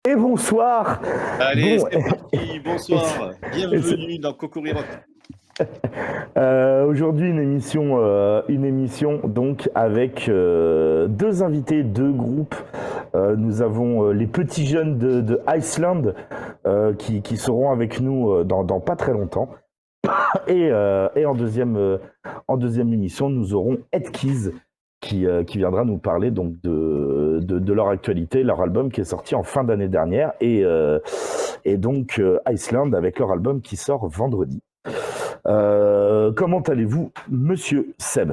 Et bonsoir. Allez, Bon, c'est parti, et bonsoir, et c'est- bienvenue dans Cocoriroc. aujourd'hui une émission donc avec deux invités, deux groupes. Nous avons les petits jeunes de Iceland qui seront avec nous dans pas très longtemps. Et en deuxième émission, nous aurons Ed Keys qui viendra nous parler donc de leur actualité, leur album qui est sorti en fin d'année dernière et donc Iceland avec leur album qui sort vendredi. Comment allez-vous, monsieur Seb?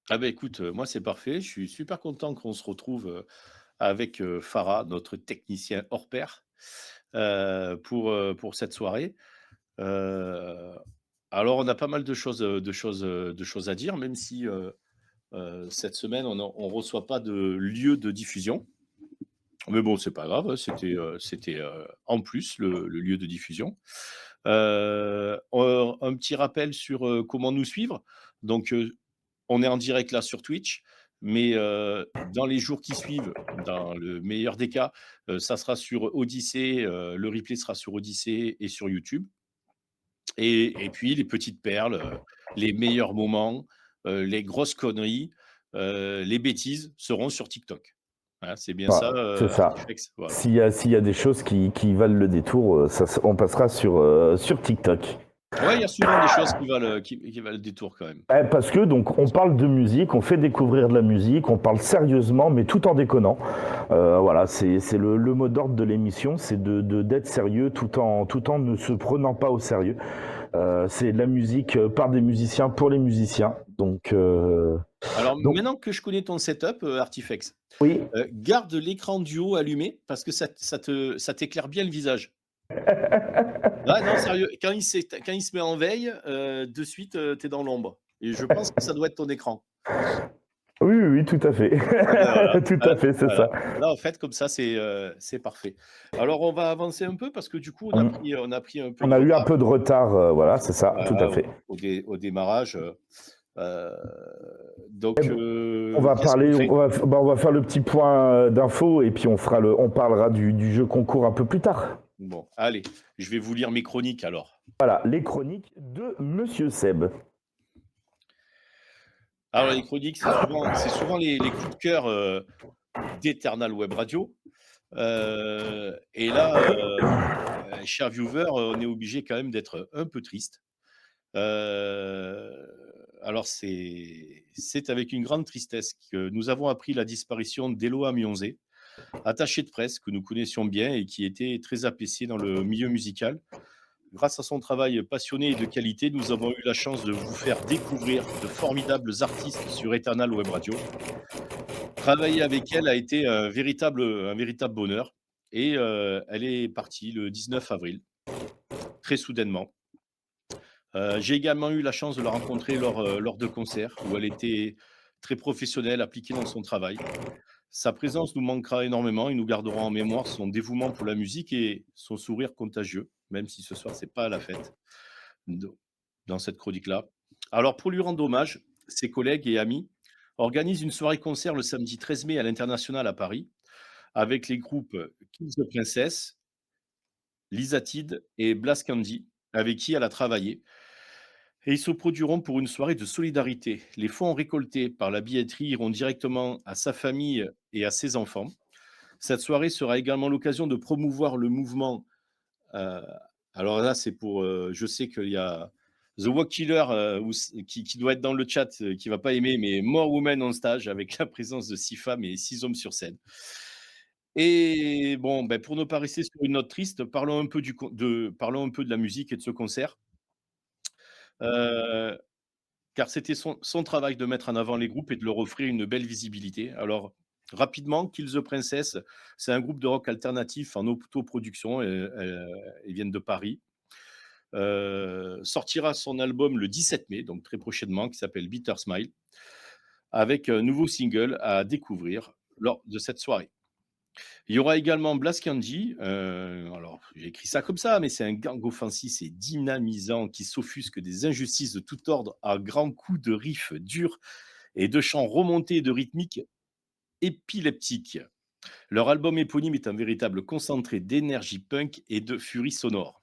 Ah bah écoute, moi c'est parfait, je suis super content qu'on se retrouve, avec, Farah, notre technicien hors pair, pour cette soirée. Heu, alors on a pas mal de choses à dire, même si, cette semaine on reçoit pas de lieu de diffusion. Mais bon, c'est pas grave, hein, c'était en plus le lieu de diffusion. Un petit rappel sur, comment nous suivre. Donc, on est en direct là sur Twitch, mais, dans les jours qui suivent, dans le meilleur des cas, ça sera sur Odyssée, le replay sera sur Odyssée et sur YouTube. Et puis les petites perles, les meilleurs moments, les grosses conneries, les bêtises seront sur TikTok. Voilà, c'est bien ça, Voilà, c'est ça. Artifex? Voilà. S'il y a des choses qui valent le détour, on passera sur TikTok. Ouais, il y a souvent des choses qui valent le détour quand même. Parce que donc on parle de musique, on fait découvrir de la musique, on parle sérieusement, mais tout en déconnant. Voilà, c'est le mot d'ordre de l'émission, c'est d'être sérieux tout en ne se prenant pas au sérieux. C'est de la musique par des musiciens pour les musiciens. Alors Donc maintenant que je connais ton setup, Artifex, oui, garde l'écran duo allumé parce que ça t'éclaire bien le visage. Ouais, non, sérieux, quand il se met en veille, de suite, tu es dans l'ombre et je pense que ça doit être ton écran. oui, oui, oui, tout à fait, Ah ben voilà, tout à voilà, fait, c'est ça. voilà. Là, en fait, comme ça, c'est parfait. Alors on va avancer un peu parce que du coup, on a pris un peu On de a eu un retard, peu de retard, voilà, c'est ça, tout voilà, à fait. au démarrage, heu, Eh donc ben, On va qu'est-ce qu'on parler, fait? on va faire le petit point d'infos et puis on parlera du jeu concours un peu plus tard. Bon, allez, je vais vous lire mes chroniques alors. Voilà, les chroniques de Monsieur Seb. Alors les chroniques, c'est souvent les coups de cœur, d'Eternal Web Radio, et là, chers viewers, on est obligé quand même d'être un peu triste. Alors c'est avec une grande tristesse que nous avons appris la disparition d'Éloi Mionzé, attaché de presse que nous connaissions bien et qui était très apprécié dans le milieu musical. Grâce à son travail passionné et de qualité, nous avons eu la chance de vous faire découvrir de formidables artistes sur Eternal Web Radio. Travailler avec elle a été un véritable bonheur et elle est partie le 19 avril, très soudainement. J'ai également eu la chance de la rencontrer lors de concerts où elle était très professionnelle, appliquée dans son travail. Sa présence nous manquera énormément et nous garderons en mémoire son dévouement pour la musique et son sourire contagieux, même si ce soir c'est pas la fête do dans cette chronique-là. Alors pour lui rendre hommage, ses collègues et amis organisent une soirée concert le samedi 13 mai à l'International à Paris avec les groupes Kiss the Princess, Lisa Tid et Blas Candy avec qui elle a travaillé. Et ils se produiront pour une soirée de solidarité. Les fonds récoltés par la billetterie iront directement à sa famille et à ses enfants. Cette soirée sera également l'occasion de promouvoir le mouvement. euh, alors là, c'est pour. Je sais qu'il y a The Walk Killer qui doit être dans le chat, qui va pas aimer, mais More Women on Stage avec la présence de 6 femmes et 6 hommes sur scène. Et bon, ben, pour ne pas rester sur une note triste, parlons un peu de la musique et de ce concert. Euh, Car c'était son travail de mettre en avant les groupes et de leur offrir une belle visibilité. Alors, rapidement, Kill the Princess, c'est un groupe de rock alternatif en autoproduction, ils viennent de Paris. Sortira son album le 17 mai, donc très prochainement, qui s'appelle Bitter Smile, avec un nouveau single à découvrir lors de cette soirée. Il y aura également Blas Candy, alors j'ai écrit ça comme ça, mais c'est un gang offensif et dynamisant qui s'offusque des injustices de tout ordre à grands coups de riffs durs et de chants remontés de rythmiques épileptiques. Leur album éponyme est un véritable concentré d'énergie punk et de furie sonore.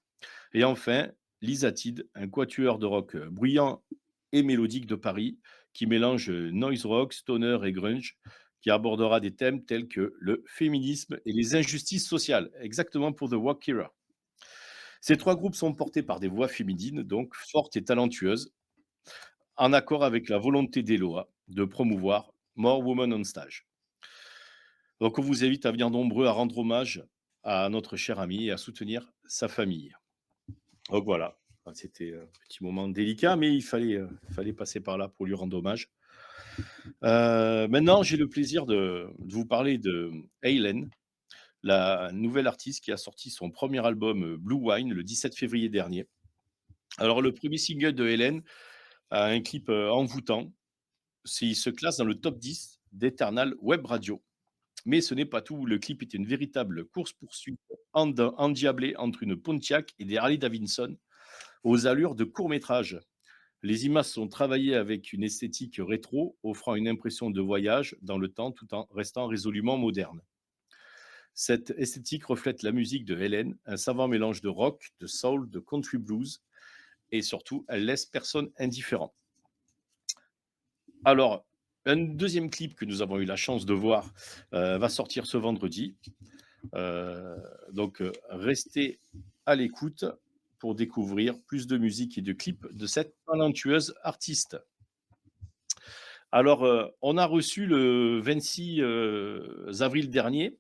Et enfin, Lysatide, un quatuor de rock bruyant et mélodique de Paris qui mélange noise rock, stoner et grunge, qui abordera des thèmes tels que le féminisme et les injustices sociales, exactement pour The Walk Era. Ces trois groupes sont portés par des voix féminines, donc fortes et talentueuses, en accord avec la volonté d'Eloa de promouvoir More Women on Stage. Donc on vous invite à venir nombreux à rendre hommage à notre cher ami et à soutenir sa famille. Donc voilà, c'était un petit moment délicat, mais il fallait passer par là pour lui rendre hommage. Maintenant, j'ai le plaisir de vous parler de Hélène, la nouvelle artiste qui a sorti son premier album Blue Wine le 17 février dernier. Alors, le premier single de Hélène a un clip envoûtant. Il se classe dans le top 10 d'Eternal Web Radio. Mais ce n'est pas tout. Le clip était une véritable course-poursuite endiablée entre une Pontiac et des Harley Davidson aux allures de court-métrage. Les images sont travaillées avec une esthétique rétro, offrant une impression de voyage dans le temps tout en restant résolument moderne. Cette esthétique reflète la musique de Hélène, un savant mélange de rock, de soul, de country blues, et surtout, elle laisse personne indifférent. Alors, un deuxième clip que nous avons eu la chance de voir va sortir ce vendredi. Donc, restez à l'écoute pour découvrir plus de musique et de clips de cette talentueuse artiste. Alors, on a reçu le 26 avril dernier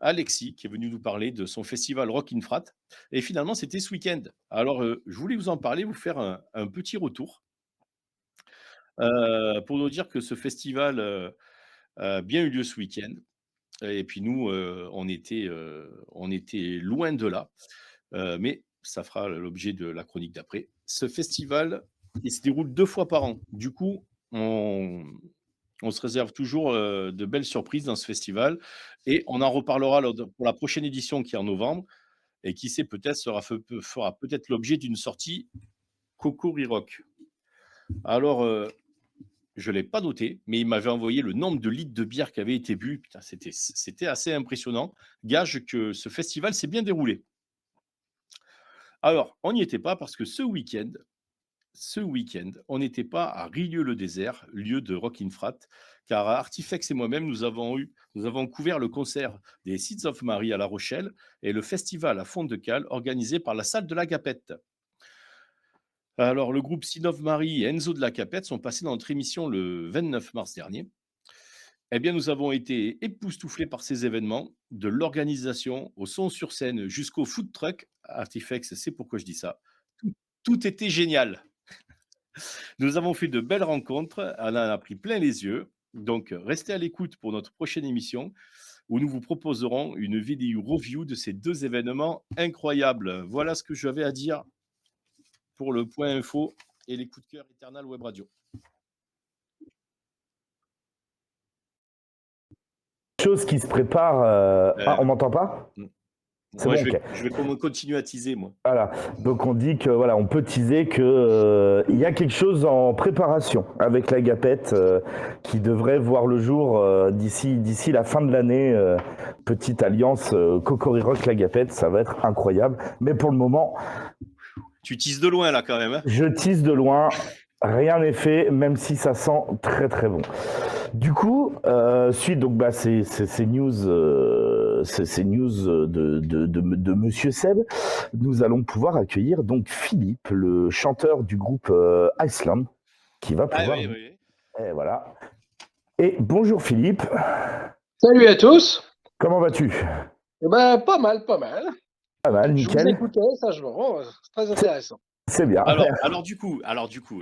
Alexis qui est venu nous parler de son festival Rock in Frat. Et finalement, c'était ce week-end. Alors, je voulais vous en parler, vous faire un petit retour pour nous dire que ce festival a bien eu lieu ce week-end. Et puis nous, on était loin de là, mais ça fera l'objet de la chronique d'après. Ce festival, il se déroule 2 fois par an. Du coup, on se réserve toujours, de belles surprises dans ce festival et on en reparlera lors de pour la prochaine édition qui est en novembre et qui sait, peut-être fera peut-être l'objet d'une sortie Cocoriroc. Alors, je ne l'ai pas noté, mais il m'avait envoyé le nombre de litres de bière qui avaient été bu. Putain, c'était assez impressionnant. Gage que ce festival s'est bien déroulé. Alors, on n'y était pas parce que ce week-end, on n'était pas à Rieux-le-Désert, lieu de Rock in Frat, car Artifex et moi-même, nous avons couvert le concert des Seeds of Mary à La Rochelle et le festival à Fond de Cale organisé par la salle de la Gapette. Alors, le groupe Seeds of Mary et Enzo de la Capette sont passés dans notre émission le 29 mars dernier. Eh bien, nous avons été époustouflés par ces événements, de l'organisation au son sur scène jusqu'au food truck. Artifex, c'est pourquoi je dis ça. Tout était génial. Nous avons fait de belles rencontres, on en a pris plein les yeux. Donc, restez à l'écoute pour notre prochaine émission où nous vous proposerons une vidéo review de ces 2 événements incroyables. Voilà ce que j'avais à dire pour le point info et les coups de cœur Eternal Web Radio. Chose qui se prépare. Ah, on m'entend pas? C'est Moi, bon, je vais continuer à teaser, moi. Voilà. Donc on dit que voilà, on peut teaser que il y a quelque chose en préparation avec la Gapette qui devrait voir le jour d'ici la fin de l'année. Petite alliance Cocoriroc la Gapette, ça va être incroyable. Mais pour le moment, tu teases de loin là quand même. Hein, je tease de loin. Rien n'est fait, même si ça sent très très bon. Du coup, suite donc ces news, ces news de Monsieur Seb, nous allons pouvoir accueillir donc Philippe, le chanteur du groupe Iceland, qui va pouvoir. Ah, oui. Et voilà. Et bonjour Philippe. Salut à tous. Comment vas-tu? Pas mal. Pas mal, nickel. Je vous écoutais, sagement, c'est très intéressant. C'est bien. Alors du coup,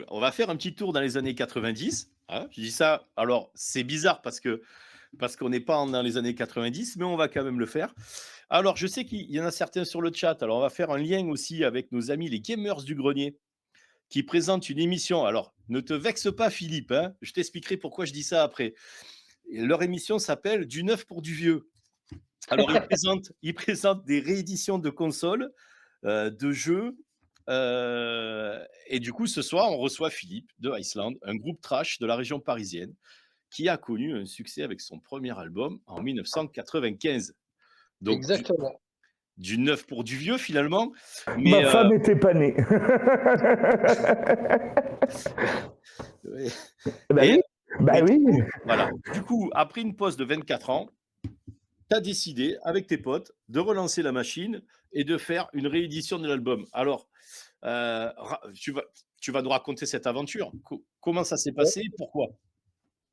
on va faire un petit tour dans les années 90. Hein, je dis ça, alors c'est bizarre parce qu'on n'est pas dans les années 90, mais on va quand même le faire. Alors, je sais qu'il y en a certains sur le chat, alors on va faire un lien aussi avec nos amis les Gamers du Grenier, qui présentent une émission. Alors, ne te vexe pas Philippe, hein, je t'expliquerai pourquoi je dis ça après. Et leur émission s'appelle Du neuf pour du vieux. Alors, ils présentent des rééditions de consoles, de jeux. Et du coup, ce soir, on reçoit Philippe de Iceland, un groupe trash de la région parisienne, qui a connu un succès avec son premier album en 1995. Donc, Exactement. du neuf pour du vieux, finalement. Ma femme n'était pas née. Ouais. Bah Et, oui. Bah mais oui. du coup, voilà. Du coup, après une pause de 24 ans, tu as décidé, avec tes potes, de relancer la machine et de faire une réédition de l'album. Alors, tu vas nous raconter cette aventure. Comment ça s'est Ouais. passé? Pourquoi?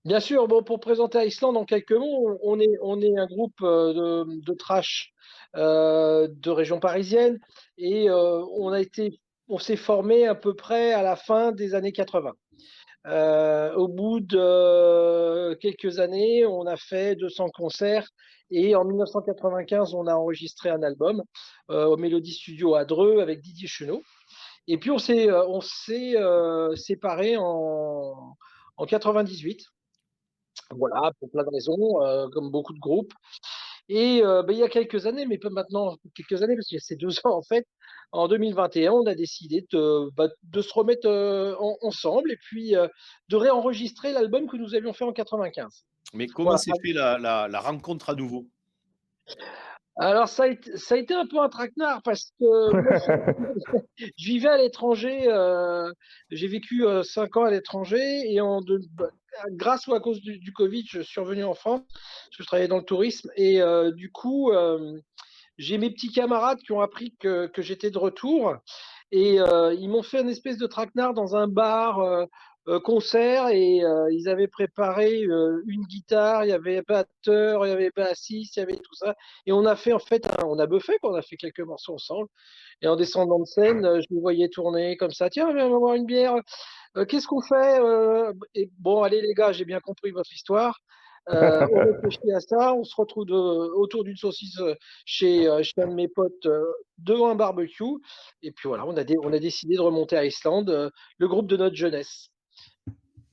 Bien sûr, bon, pour présenter Iceland en quelques mots, on est un groupe de thrash de région parisienne et on s'est formé à peu près à la fin des années 80. Au bout de quelques années, on a fait 200 concerts et en 1995, on a enregistré un album au Mélodie Studio à Dreux avec Didier Chenot. Et puis on s'est séparés en 98. Voilà, pour plein de raisons, comme beaucoup de groupes. Et il y a quelques années, mais pas maintenant quelques années, parce qu'il y a ces 2 ans en fait, en 2021, on a décidé de se remettre ensemble et puis de réenregistrer l'album que nous avions fait en 95. Mais comment Voilà. s'est fait la rencontre à nouveau? Alors ça a été un peu un traquenard parce que moi je vivais à l'étranger, j'ai vécu 5 ans à l'étranger et grâce ou à cause du Covid, je suis revenu en France parce que je travaillais dans le tourisme et du coup, j'ai mes petits camarades qui ont appris que j'étais de retour et ils m'ont fait une espèce de traquenard dans un bar concert et ils avaient préparé une guitare, il y avait batteur, il y avait bassiste, il y avait tout ça et on a fait en fait, on a buffé quoi, on a fait quelques morceaux ensemble et en descendant de scène, je me voyais tourner comme ça, tiens, viens, on va boire une bière. Qu'est-ce qu'on fait Et bon, allez les gars, j'ai bien compris votre histoire. On réfléchit à ça, on se retrouve autour d'une saucisse chez un de mes potes devant un barbecue. Et puis voilà, on a décidé de remonter à Islande, le groupe de notre jeunesse.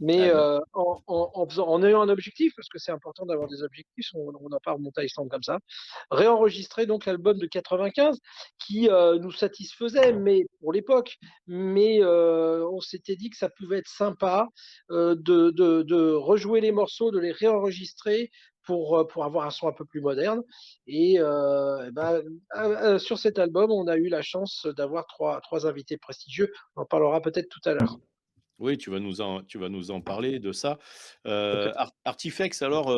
Mais Ah ben, en ayant un objectif, parce que c'est important d'avoir des objectifs, on n'a pas remonté à Islande comme ça, réenregistrer donc l'album de 95 qui nous satisfaisait mais pour l'époque, mais on s'était dit que ça pouvait être sympa de rejouer les morceaux, de les réenregistrer pour avoir un son un peu plus moderne. Et sur cet album, on a eu la chance d'avoir trois invités prestigieux. On en parlera peut-être tout à l'heure. oui, tu vas nous en parler de ça. Artifex, alors,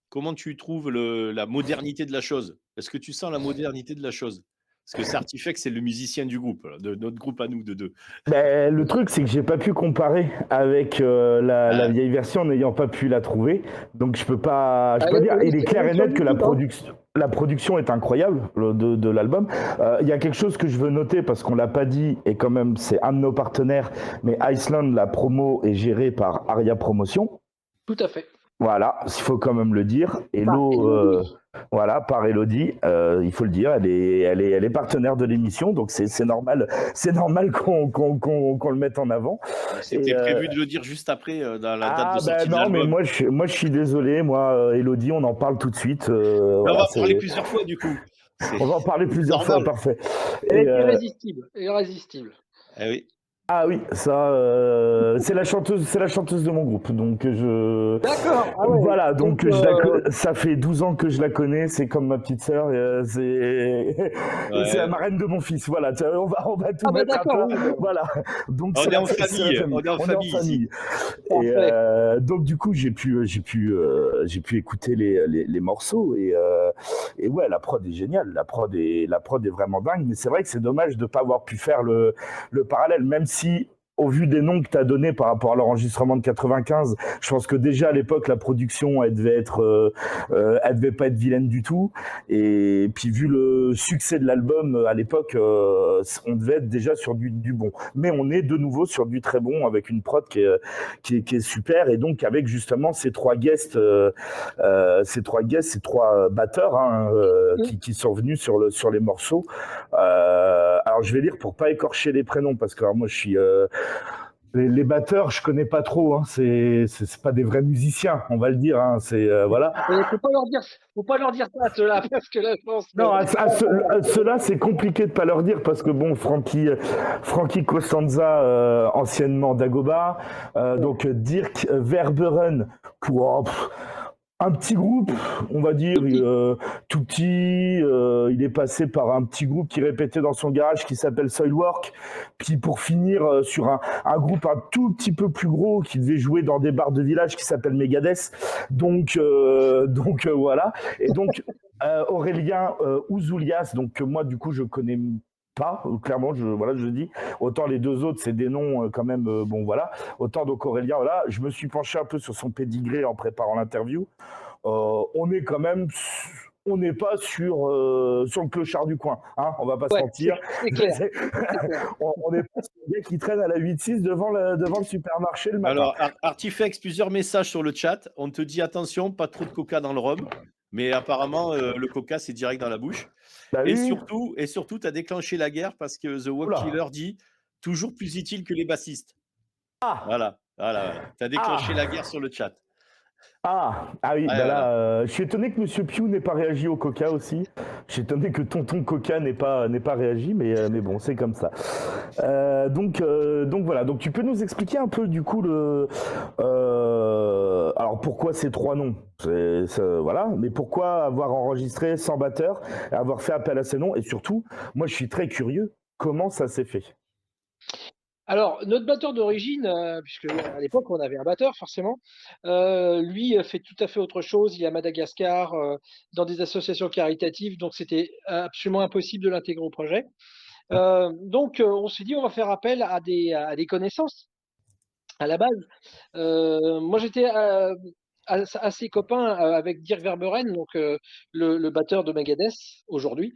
comment tu trouves la modernité de la chose? Est-ce que tu sens la modernité de la chose? Parce que c'est Artifex, c'est le musicien du groupe, de notre groupe à nous, de deux. Ben, le truc, c'est que j'ai pas pu comparer avec la Ah, vieille version, n'ayant pas pu la trouver. Donc je peux pas dire. Elle Il est clair est et sur net que YouTube, hein. la production est incroyable de l'album. Il y a quelque chose que je veux noter parce qu'on l'a pas dit et quand même c'est un de nos partenaires. Mais Iceland, la promo est gérée par Aria Promotion. Tout à fait. Voilà, il faut quand même le dire. Hello, Élodie. voilà, par Elodie, il faut le dire, elle est partenaire de l'émission, donc c'est normal, qu'on le mette en avant. c'était prévu de le dire juste après, dans la date de Ah ben sortie de non, mais l'album. moi je suis désolé, Elodie, on en parle tout de suite. Mais on Voilà, va en parler plusieurs fois, du coup. on va en parler C'est plusieurs fois, normal. parfait. Elle Et, est irrésistible. Irrésistible. Eh oui. ah oui, ça, c'est la chanteuse de mon groupe, donc D'accord. Ah ouais. voilà, Donc, donc ça fait 12 ans que je la connais, c'est comme ma petite sœur, c'est la Ouais. marraine de mon fils, voilà, on va tout ah ben mettre à d'accord. plat, Oui, bon, voilà, donc On c'est est en c'est la famille, famille, on est en on est en famille ici. famille, et parfait. donc du coup j'ai pu écouter les morceaux, et ouais, la prod est géniale, la prod est vraiment dingue, mais c'est vrai que c'est dommage de pas avoir pu faire le parallèle, même si au vu des noms que tu as donnés par rapport à l'enregistrement de 95, je pense que déjà à l'époque, la production, elle devait pas être vilaine du tout. Et puis, vu le succès de l'album à l'époque, on devait être déjà sur du bon. Mais on est de nouveau sur du très bon avec une prod qui est super. Et donc, avec justement ces trois batteurs qui sont venus sur les morceaux. Alors, je vais lire pour pas écorcher les prénoms parce que alors, moi, Les batteurs, je connais pas trop. Hein. C'est pas des vrais musiciens, on va le dire. Hein. C'est voilà. Faut pas leur dire ça, ceux-là, parce que là, je pense que. Non, à ceux-là, c'est compliqué de pas leur dire parce que bon, Frankie Costanza, anciennement Dagoba, donc Dirk Verberen, quoi, un petit groupe, on va dire, tout petit. Il est passé par un petit groupe qui répétait dans son garage qui s'appelle Soilwork. Puis pour finir sur un groupe un tout petit peu plus gros qui devait jouer dans des bars de village qui s'appelle Megadeth. Donc voilà. Et donc Aurélien Ouzoulias, donc que moi du coup je connais pas, clairement, je dis. Autant les deux autres, c'est des noms quand même, bon voilà. Autant donc Aurélien, voilà. Je me suis penché un peu sur son pédigré en préparant l'interview. On est quand même, on n'est pas sur le clochard du coin, hein, on va pas se mentir. C'est clair. On n'est pas sur le gars qui traîne à la 8-6 devant le supermarché le matin. Alors, Artifex, plusieurs messages sur le chat. On te dit attention, pas trop de coca dans le rhum. Mais apparemment, le coca, c'est direct dans la bouche. Bah Et oui. surtout, tu as déclenché la guerre parce que The Walk Killer dit toujours plus utile que les bassistes. Voilà. Tu as déclenché la guerre sur le chat. Oui, Ouais, bah là, je suis étonné que Monsieur Piou n'ait pas réagi au coca aussi. Je suis étonné que Tonton Coca n'ait pas réagi, mais bon, c'est comme ça. Donc voilà. Donc tu peux nous expliquer un peu du coup alors pourquoi ces trois noms, voilà, mais pourquoi avoir enregistré 100 batteurs, avoir fait appel à ces noms, et surtout, moi je suis très curieux, comment ça s'est fait? Alors, notre batteur d'origine, puisque à l'époque on avait un batteur forcément, lui fait tout à fait autre chose. Il est à Madagascar, dans des associations caritatives, donc c'était absolument impossible de l'intégrer au projet. Donc, on s'est dit on va faire appel à des connaissances à la base. Moi j'étais assez copain avec Dirk Verberen, donc le batteur de Megadeth aujourd'hui.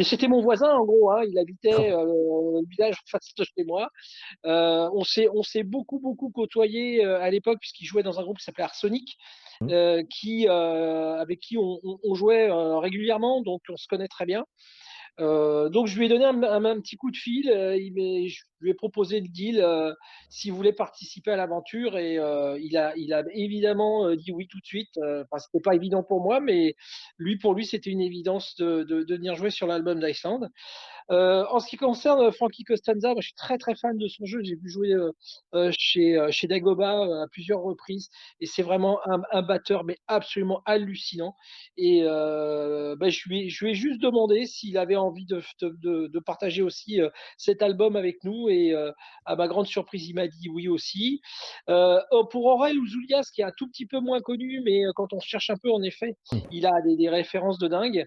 C'était mon voisin en gros, hein, il habitait au village en face de chez moi. On s'est beaucoup côtoyé à l'époque puisqu'il jouait dans un groupe qui s'appelait Arsenic, avec qui on jouait régulièrement, donc on se connaît très bien. Donc je lui ai donné un petit coup de fil, je lui ai proposé le deal s'il voulait participer à l'aventure, et il a évidemment dit oui tout de suite. Enfin, c'était pas évident pour moi, mais pour lui c'était une évidence de venir jouer sur l'album d'Iceland. En ce qui concerne Frankie Costanza, moi, je suis très fan de son jeu. J'ai vu jouer chez Dagoba à plusieurs reprises, et c'est vraiment un batteur mais absolument hallucinant. Et je lui ai juste demandé s'il avait envie de partager aussi cet album avec nous, et à ma grande surprise, il m'a dit oui aussi. Pour Aurel Ouzoulias, qui est un tout petit peu moins connu, mais quand on cherche un peu, en effet, il a des références de dingue.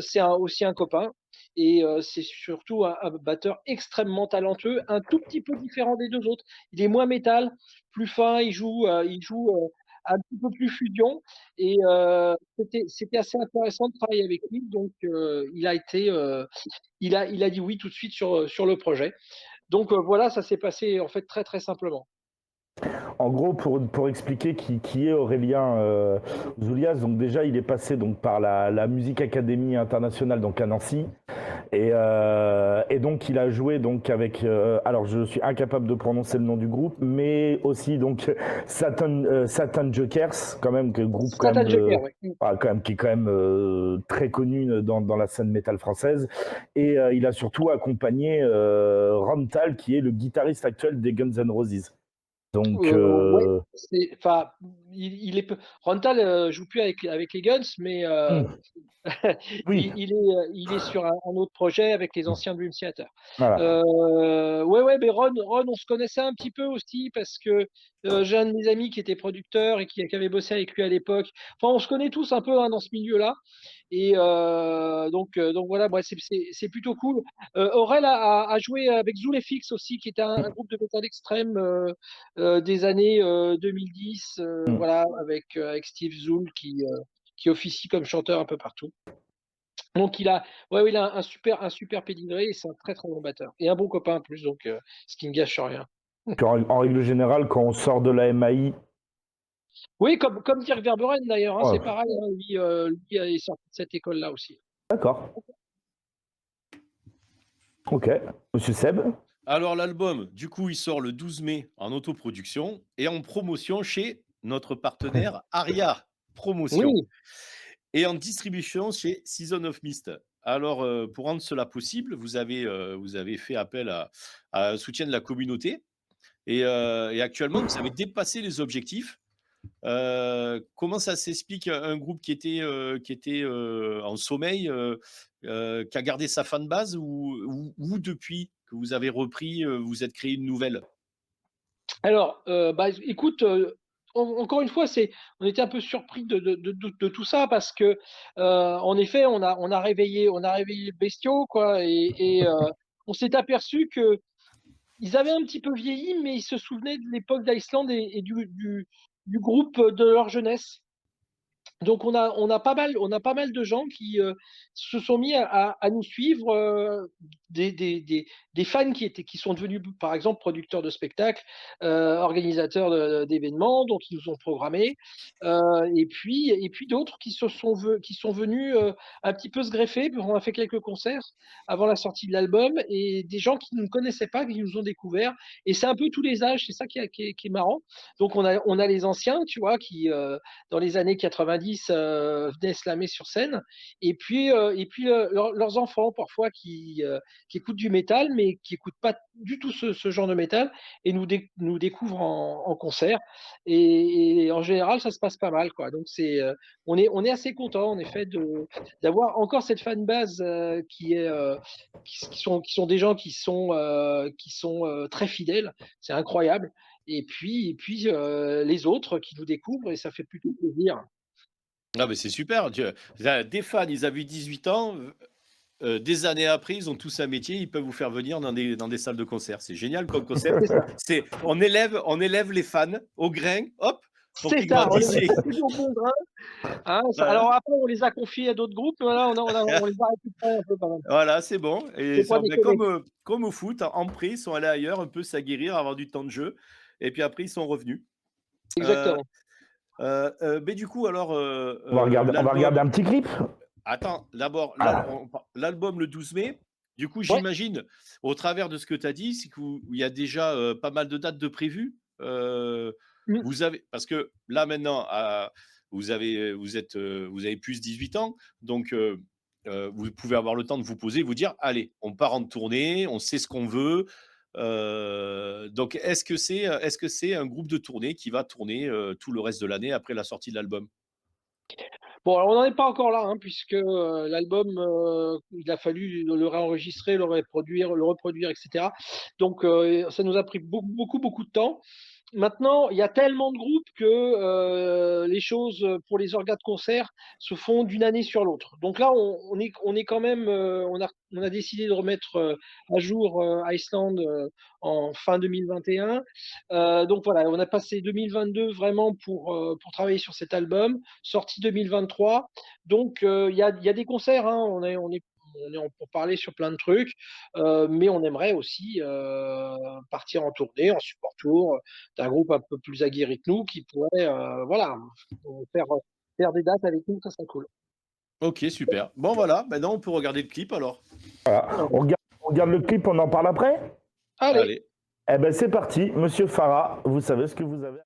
C'est aussi un copain. Et c'est surtout un batteur extrêmement talentueux, un tout petit peu différent des deux autres. Il est moins métal, plus fin, il joue un petit peu plus fusion, et c'était assez intéressant de travailler avec lui. Donc il a dit oui tout de suite sur le projet. Donc voilà, ça s'est passé en fait très simplement. En gros, pour expliquer qui est Aurélien Ouzoulias, donc déjà il est passé donc par la Musique Académie Internationale, donc à Nancy, et donc il a joué donc avec alors je suis incapable de prononcer le nom du groupe, mais aussi donc Satan Jokers, quand même, que groupe quand même, qui est quand même très connu dans la scène métal française, et il a surtout accompagné Ron Thal, qui est le guitariste actuel des Guns N' Roses. Donc, Rontal joue plus avec les Guns, mais oui, il est sur un autre projet avec les anciens Dream Theater. voilà. Mais Ron, on se connaissait un petit peu aussi parce que j'ai un de mes amis qui était producteur et qui avait bossé avec lui à l'époque. Enfin, on se connaît tous un peu, hein, dans ce milieu-là. Et donc voilà, c'est plutôt cool. Aurel a joué avec Zulefix aussi, qui était un groupe de métal extrême des années 2010, voilà, avec Steve Zul qui officie comme chanteur un peu partout. Donc il a un super pédigré, et c'est un très bon batteur et un bon copain en plus, donc ce qui ne gâche rien. En règle générale, quand on sort de la MAI. Oui, comme Dirk Verberen d'ailleurs, hein, Oh, c'est pareil, hein, lui est sorti de cette école-là aussi. d'accord. Ok. Monsieur Seb. Alors l'album, du coup, il sort le 12 mai en autoproduction et en promotion chez notre partenaire Aria Promotion Oui. et en distribution chez Season of Mist. Alors, pour rendre cela possible, vous avez fait appel à un soutien de la communauté et actuellement, vous avez dépassé les objectifs. Comment ça s'explique un groupe qui était, en sommeil, qui a gardé sa fanbase ou depuis que vous avez repris, vous êtes créé une nouvelle? Alors, bah, écoute, encore une fois, on était un peu surpris de tout ça parce que, en effet, on a réveillé le bestiau quoi on s'est aperçu qu'ils avaient un petit peu vieilli, mais ils se souvenaient de l'époque d'Iceland et du groupe de leur jeunesse. Donc on a pas mal de gens qui, se sont mis à nous suivre, des fans qui sont devenus, par exemple, producteurs de spectacles, organisateurs d'événements, donc ils nous ont programmés, et puis d'autres qui sont venus, un petit peu se greffer. On a fait quelques concerts avant la sortie de l'album et des gens qui ne nous connaissaient pas, qui nous ont découverts et c'est un peu tous les âges, c'est ça qui est marrant. Donc on a les anciens, tu vois, qui, dans les années 90 venaient slammer sur scène. Et puis leurs enfants, parfois, qui écoutent du métal, mais qui n'écoutent pas du tout ce genre de métal, et nous découvrent en concert. Et en général, ça se passe pas mal, quoi. Donc, on est assez content, en effet, d'avoir encore cette fanbase qui sont des gens qui sont très fidèles. C'est incroyable. Et puis les autres qui nous découvrent et ça fait plutôt plaisir. Ah mais c'est super, des fans, ils avaient 18 ans, des années après, ils ont tous un métier, ils peuvent vous faire venir dans des salles de concert. C'est génial comme concept. C'est ça, C'est on élève les fans au grain, hop, pour c'est qu'ils ça, on les grandissent a et confiés au bon grain, hein, voilà, alors après on les a confiés à d'autres groupes, mais voilà, on les a récupérés un peu quand même. voilà, c'est bon et Faut pas c'est ben, déconner. comme au foot, en prêt, ils sont allés ailleurs un peu s'aguerrir, avoir du temps de jeu et puis après ils sont revenus. Heu Exactement. mais du coup alors, On va regarder l'album un petit clip. attends, d'abord, Ah, l'album le 12 mai. Du coup, Ouais. j'imagine, au travers de ce que tu as dit, c'est qu'il y a déjà pas mal de dates de prévues. Mmh. Vous avez, parce que là maintenant, vous avez plus de 18 ans, donc vous pouvez avoir le temps de vous poser, vous dire, allez, on part en tournée, on sait ce qu'on veut. Donc, est-ce que c'est un groupe de tournée qui va tourner tout le reste de l'année après la sortie de l'album? Bon, alors on n'en est pas encore là, hein, puisque l'album, il a fallu le réenregistrer, le reproduire, etc. Donc, ça nous a pris beaucoup de temps. Maintenant, il y a tellement de groupes que les choses pour les orgas de concert se font d'une année sur l'autre. Donc là, on est quand même, on a décidé de remettre à jour Iceland en fin 2021. Donc voilà, on a passé 2022 vraiment pour travailler sur cet album, sorti 2023. Donc il y a des concerts, hein, on est pour parler sur plein de trucs, mais on aimerait aussi partir en tournée, en support tour, d'un groupe un peu plus aguerri que nous qui pourrait voilà, faire, faire des dates avec nous, ça serait cool. Ok, super. Bon, voilà, maintenant on peut regarder le clip alors. voilà. On regarde le clip, on en parle après. Allez, Allez. Eh ben c'est parti, Monsieur Farah, vous savez ce que vous avez.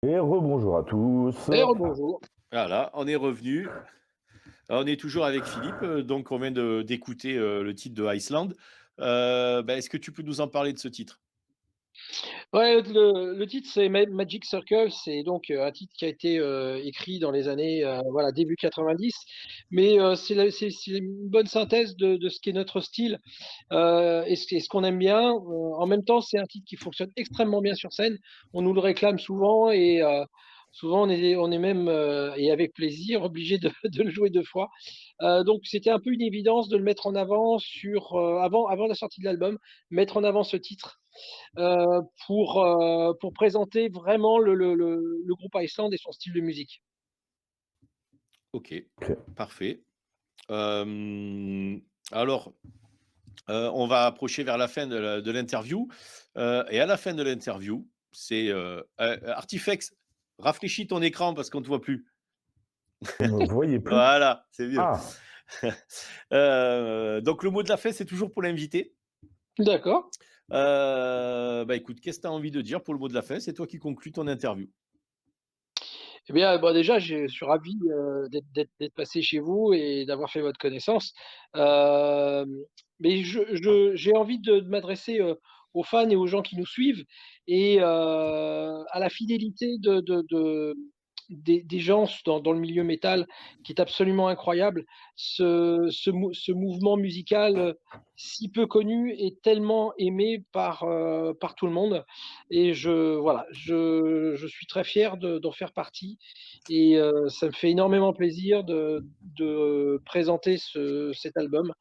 Et rebonjour à tous. et rebonjour. Voilà, on est revenu. On est toujours avec Philippe, donc on vient d'écouter le titre de Iceland. Est-ce que tu peux nous en parler de ce titre? Ouais, le titre c'est Magic Circle, c'est donc un titre qui a été écrit dans les années voilà début 90, mais c'est une bonne synthèse de ce qui est notre style et ce qu'on aime bien. En même temps, c'est un titre qui fonctionne extrêmement bien sur scène. On nous le réclame souvent et souvent on est même et avec plaisir obligé de le jouer deux fois. Donc c'était un peu une évidence de le mettre en avant avant la sortie de l'album, mettre en avant ce titre pour présenter vraiment le groupe Iceland et son style de musique. Ok, Ok. parfait. Euh, alors, on va approcher vers la fin de l'interview. Et à la fin de l'interview, c'est Artifex. Rafraîchis ton écran parce qu'on ne te voit plus. Vous ne voyez plus. Voilà, c'est mieux. Ah, Donc le mot de la fin, c'est toujours pour l'invité. D'accord. Bah écoute, qu'est-ce que tu as envie de dire pour le mot de la fin? C'est toi qui conclus ton interview. Eh bien, bon, déjà, je suis ravi d'être passé chez vous et d'avoir fait votre connaissance. Euh, mais j'ai envie de m'adresser aux fans et aux gens qui nous suivent et à la fidélité des gens dans le milieu métal qui est absolument incroyable. Ce mouvement musical si peu connu est tellement aimé par tout le monde. Et voilà, je suis très fier d'en faire partie et ça me fait énormément plaisir de présenter cet album,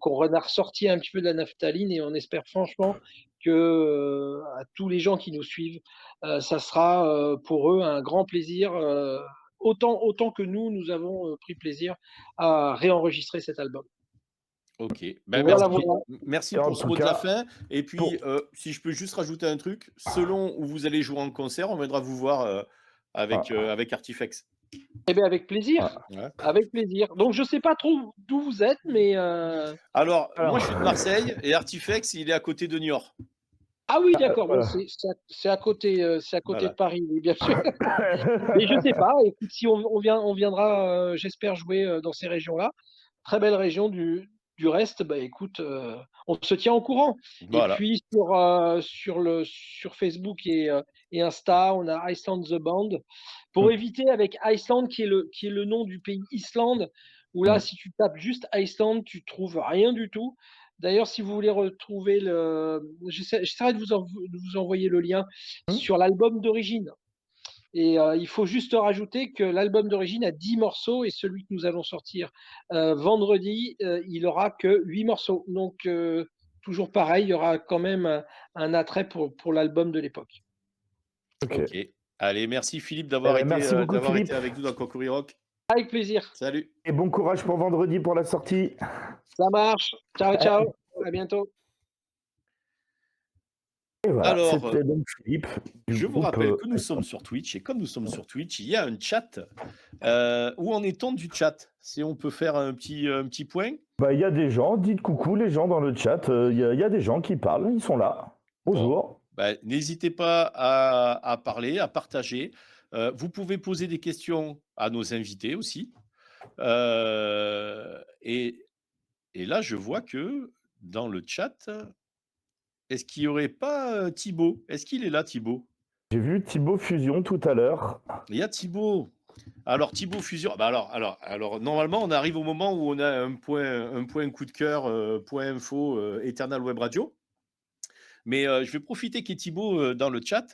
qu'on a ressorti un petit peu de la naphtaline et on espère franchement que, à tous les gens qui nous suivent, ça sera, pour eux un grand plaisir, autant que nous avons, pris plaisir à réenregistrer cet album. Ok, ben Voilà, merci, voilà. merci et en pour ce tout mot de la cas, fin. Et pour- puis, si je peux juste rajouter un truc, selon où vous allez jouer en concert, on viendra vous voir avec Artifex. Eh bien, avec plaisir, ah, Ouais. avec plaisir. Donc je sais pas trop d'où vous êtes, mais Alors, alors, moi, je suis de Marseille et Artifex, il est à côté de Niort. ah oui, d'accord, bon, voilà. c'est à côté, c'est à côté de Voilà. Paris, oui, bien sûr. Mais je sais pas, écoute, si on viendra, j'espère jouer, dans ces régions-là. Très belle région du reste, bah, écoute, on se tient au courant. Et Voilà. puis sur Facebook et Insta, on a Iceland The Band. Pour éviter avec Iceland qui est le nom du pays Islande, où là, si tu tapes juste Iceland, tu trouves rien du tout. D'ailleurs, si vous voulez retrouver j'essaierai de vous envoyer le lien sur l'album d'origine. Et il faut juste rajouter que l'album d'origine a 10 morceaux et celui que nous allons sortir vendredi, il aura que 8 morceaux. Donc, toujours pareil, il y aura quand même un attrait pour l'album de l'époque. Ok. Ok. Allez, merci Philippe Eh ben, merci beaucoup, d'avoir Philippe. été avec nous dans Cocori Rock. Avec plaisir. Salut. Et bon courage pour vendredi pour la sortie. Ça marche. Ciao, ciao. À bientôt. Et voilà, Alors, c'était donc Philippe du je vous groupe. rappelle que nous sommes sur Twitch et comme nous sommes sur Twitch, il y a un chat. Où en est-on du chat? Si on peut faire un petit point. Bah, il y a des gens, dites coucou les gens dans le chat. Il y a des gens qui parlent, ils sont là. Bonjour. Bah, n'hésitez pas à parler, à partager. Vous pouvez poser des questions à nos invités aussi. Et là, je vois que dans le chat, est-ce qu'il n'y aurait pas Thibaut? Est-ce qu'il est là, Thibaut? J'ai vu Thibaut Fusion tout à l'heure. Il y a Thibaut. Alors, Thibaut Fusion. Bah alors, normalement, on arrive au moment où on a un point coup de cœur, point info, Eternal Web Radio. Mais je vais profiter qu'il y ait Thibaut dans le chat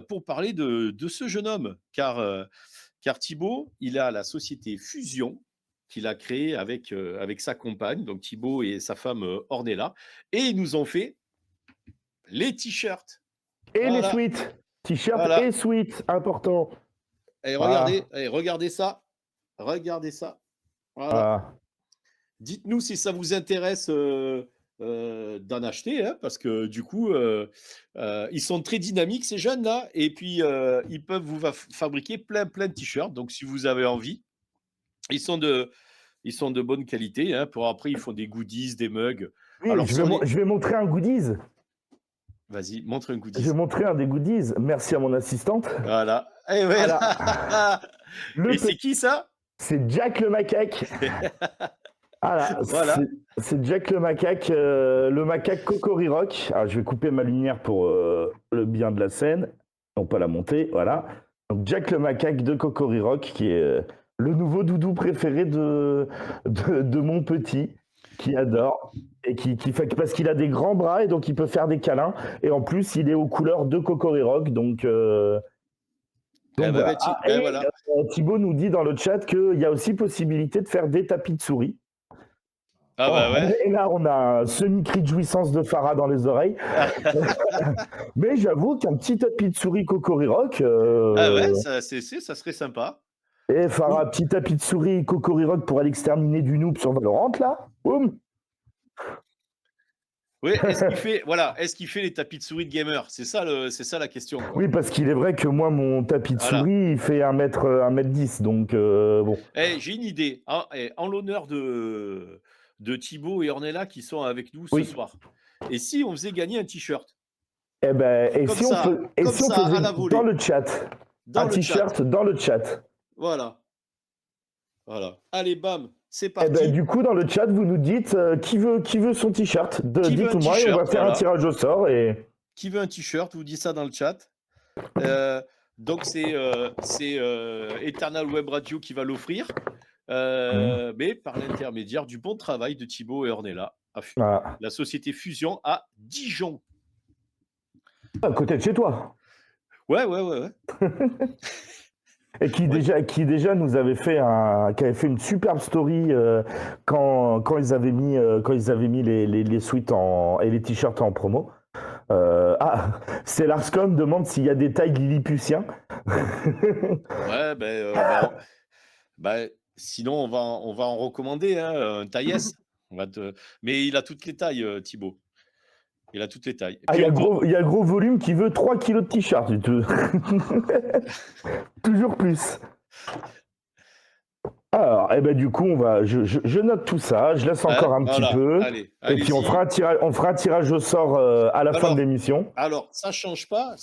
pour parler de ce jeune homme. Car Thibaut, il a la société Fusion qu'il a créée avec sa compagne, donc Thibaut et sa femme Ornella. Et ils nous ont fait les t-shirts. Et les Voilà. suites. T-shirt Voilà. et suites, important. Et Voilà. regardez ça. Regardez ça. Voilà. Voilà. Dites-nous si ça vous intéresse d'en acheter, hein, parce que du coup, ils sont très dynamiques, ces jeunes-là, et puis ils peuvent vous fabriquer plein de t-shirts. Donc, si vous avez envie, ils sont de bonne qualité. Hein, pour après, ils font des goodies, des mugs. Oui, Alors, je vais montrer un goodies. Vas-y, montre un Je goodies. vais montrer un des goodies. Merci à mon assistante. Voilà. Et, voilà. Et c'est qui ça? C'est Jack le macaque. Voilà. C'est Jack le macaque Cocori Rock. Alors, je vais couper ma lumière pour le bien de la scène, non pas la monter, voilà. Donc Jack le macaque de Cocori Rock, qui est le nouveau doudou préféré de mon petit, qui adore, et qui fait parce qu'il a des grands bras et donc il peut faire des câlins, et en plus il est aux couleurs de Cocori Rock, donc voilà. Voilà. Thibaut nous dit dans le chat qu'il y a aussi possibilité de faire des tapis de souris. Ah bah ouais. Et là, on a un semi-cri de jouissance de Farah dans les oreilles. Mais j'avoue qu'un petit tapis de souris Cocori Rock. Ah ouais, ça serait sympa. Et Farah, petit tapis de souris Cocori Rock pour aller exterminer du noob sur Valorant, là. Boum. Oui, est-ce qu'il fait les tapis de souris de gamer? C'est ça la question, quoi. Oui, parce qu'il est vrai que moi, mon tapis de Voilà. souris, il fait 1m10, donc bon. J'ai une idée. En l'honneur de Thibaut et Ornella qui sont avec nous ce Oui. soir. Et si on faisait gagner un t-shirt? Et Comme si on ça, faisait à la volée. dans le chat, Dans un le chat. t-shirt dans le chat. Voilà. Allez, bam, c'est parti. Du coup, dans le chat, vous nous dites qui veut son t-shirt. Qui veut un Dites-moi et on va t-shirt, faire un voilà. tirage au sort. Et Qui veut un t-shirt? Vous dites ça dans le chat. Donc c'est Eternal Web Radio qui va l'offrir, mais par l'intermédiaire du bon travail de Thibaut et Ornella, voilà. la société Fusion à Dijon. À côté de chez toi. Ouais. Et qui déjà nous avait fait qui avait fait une superbe story quand ils avaient mis les suites et les t-shirts en promo. C'est Larscom demande s'il y a des tailles lilliputiens. Ouais, sinon on va en recommander un taille S. Mais il a toutes les tailles, Thibaut. Il a toutes les tailles. Il y a le gros volume qui veut 3 kilos de t-shirt. Toujours plus. Alors, du coup, je note tout ça, je laisse encore un petit peu. Et puis on fera un tirage au sort à la fin de l'émission. Alors, ça change pas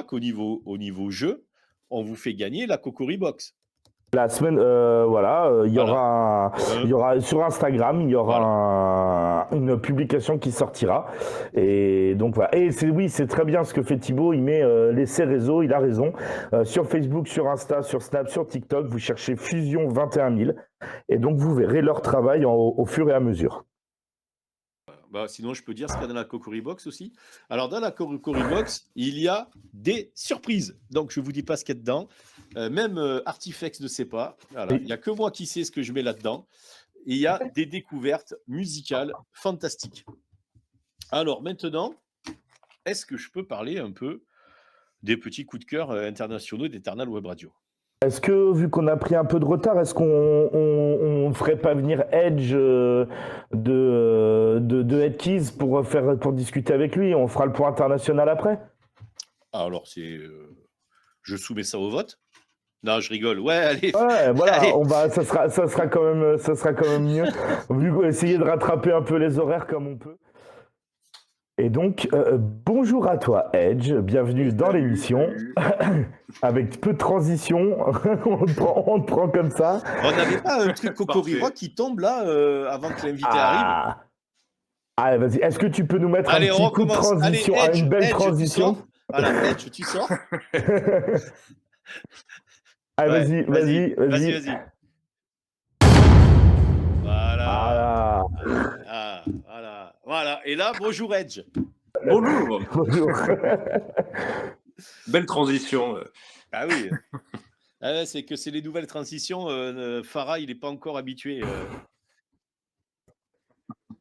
qu'au niveau jeu, on vous fait gagner la Cocori Box. La semaine, il y aura sur Instagram, il y aura une publication qui sortira. Et donc voilà. Et c'est très bien ce que fait Thibaut. Il met ses réseaux, il a raison. Sur Facebook, sur Insta, sur Snap, sur TikTok, vous cherchez Fusion 21 000. Et donc vous verrez leur travail au fur et à mesure. Sinon, je peux dire ce qu'il y a dans la Cocori Box aussi. Alors, dans la Cocori Box, il y a des surprises. Donc, je ne vous dis pas ce qu'il y a dedans. Même Artifex ne sait pas. Voilà. Il n'y a que moi qui sais ce que je mets là-dedans. Et il y a des découvertes musicales fantastiques. Alors, maintenant, est-ce que je peux parler un peu des petits coups de cœur internationaux d'Eternal Web Radio? Est-ce que, vu qu'on a pris un peu de retard, est-ce qu'on ferait pas venir Edge de Headkeys pour discuter avec lui? On fera le point international après? Alors, je soumets ça au vote. Non, je rigole. Ouais, allez. Ouais, voilà, allez. ça sera quand même mieux. Essayer de rattraper un peu les horaires comme on peut. Et donc, bonjour à toi, Edge. Bienvenue dans l'émission. Avec peu de transition, on te prend comme ça. On n'avait pas un truc Cocori Rock qui tombe là avant que l'invité arrive? Allez, vas-y. Est-ce que tu peux nous mettre un petit coup de transition, Edge, une belle Edge, transition? Voilà, Edge, tu sors. Allez, vas-y. Voilà. Et là, bonjour Edge. Bonjour. Belle transition. Ah oui. C'est que c'est les nouvelles transitions. Farah, il n'est pas encore habitué.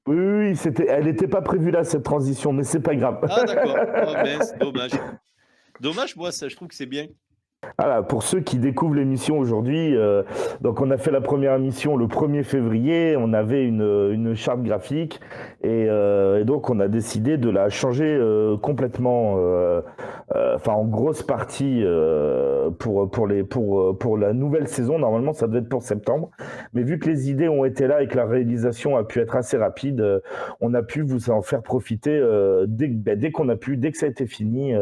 Oui, elle n'était pas prévue là, cette transition, mais c'est pas grave. Ah d'accord. Oh mince, dommage. Dommage, moi, ça, je trouve que c'est bien. Voilà, pour ceux qui découvrent l'émission aujourd'hui, donc on a fait la première émission le 1er février, on avait une charte graphique et donc on a décidé de la changer complètement, en grosse partie pour la nouvelle saison. Normalement, ça devait être pour septembre, mais vu que les idées ont été là et que la réalisation a pu être assez rapide, on a pu vous en faire profiter dès qu'on a pu, dès que ça a été fini.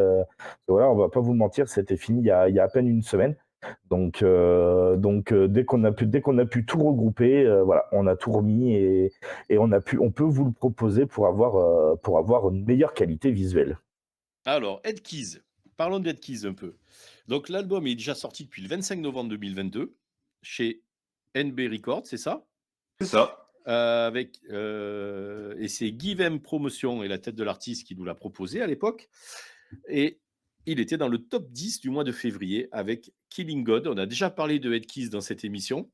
Voilà, on va pas vous mentir, c'était fini il y a à peine une semaine. Donc dès qu'on a pu tout regrouper, voilà, on a tout remis et on peut vous le proposer pour avoir une meilleure qualité visuelle. Alors, Headkeys. Parlons de Headkeys un peu. Donc l'album est déjà sorti depuis le 25 novembre 2022 chez NB Records, c'est ça? C'est ça. Et c'est Give M Promotion et la tête de l'artiste qui nous l'a proposé à l'époque. Et il était dans le top 10 du mois de février avec Killing God. On a déjà parlé de Headkeys dans cette émission,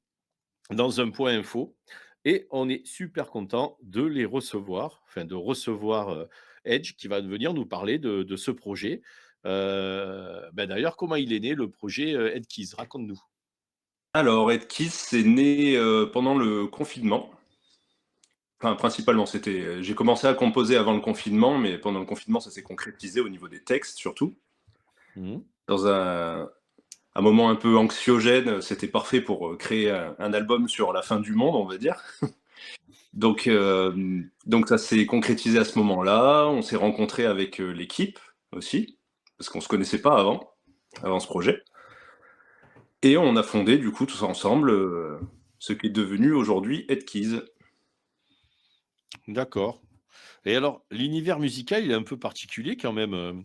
dans un point info. Et on est super content de les recevoir, de recevoir Edge qui va venir nous parler de ce projet. D'ailleurs, comment il est né le projet Headkeys? Raconte-nous. Alors, Headkeys, c'est né pendant le confinement. Enfin, principalement, j'ai commencé à composer avant le confinement, mais pendant le confinement, ça s'est concrétisé au niveau des textes surtout. Mhm. Dans un moment un peu anxiogène, c'était parfait pour créer un album sur la fin du monde, on va dire. Donc ça s'est concrétisé à ce moment-là. On s'est rencontré avec l'équipe aussi, parce qu'on se connaissait pas avant ce projet. Et on a fondé du coup tous ensemble ce qui est devenu aujourd'hui Headkeys. D'accord. Et alors, l'univers musical, il est un peu particulier quand même.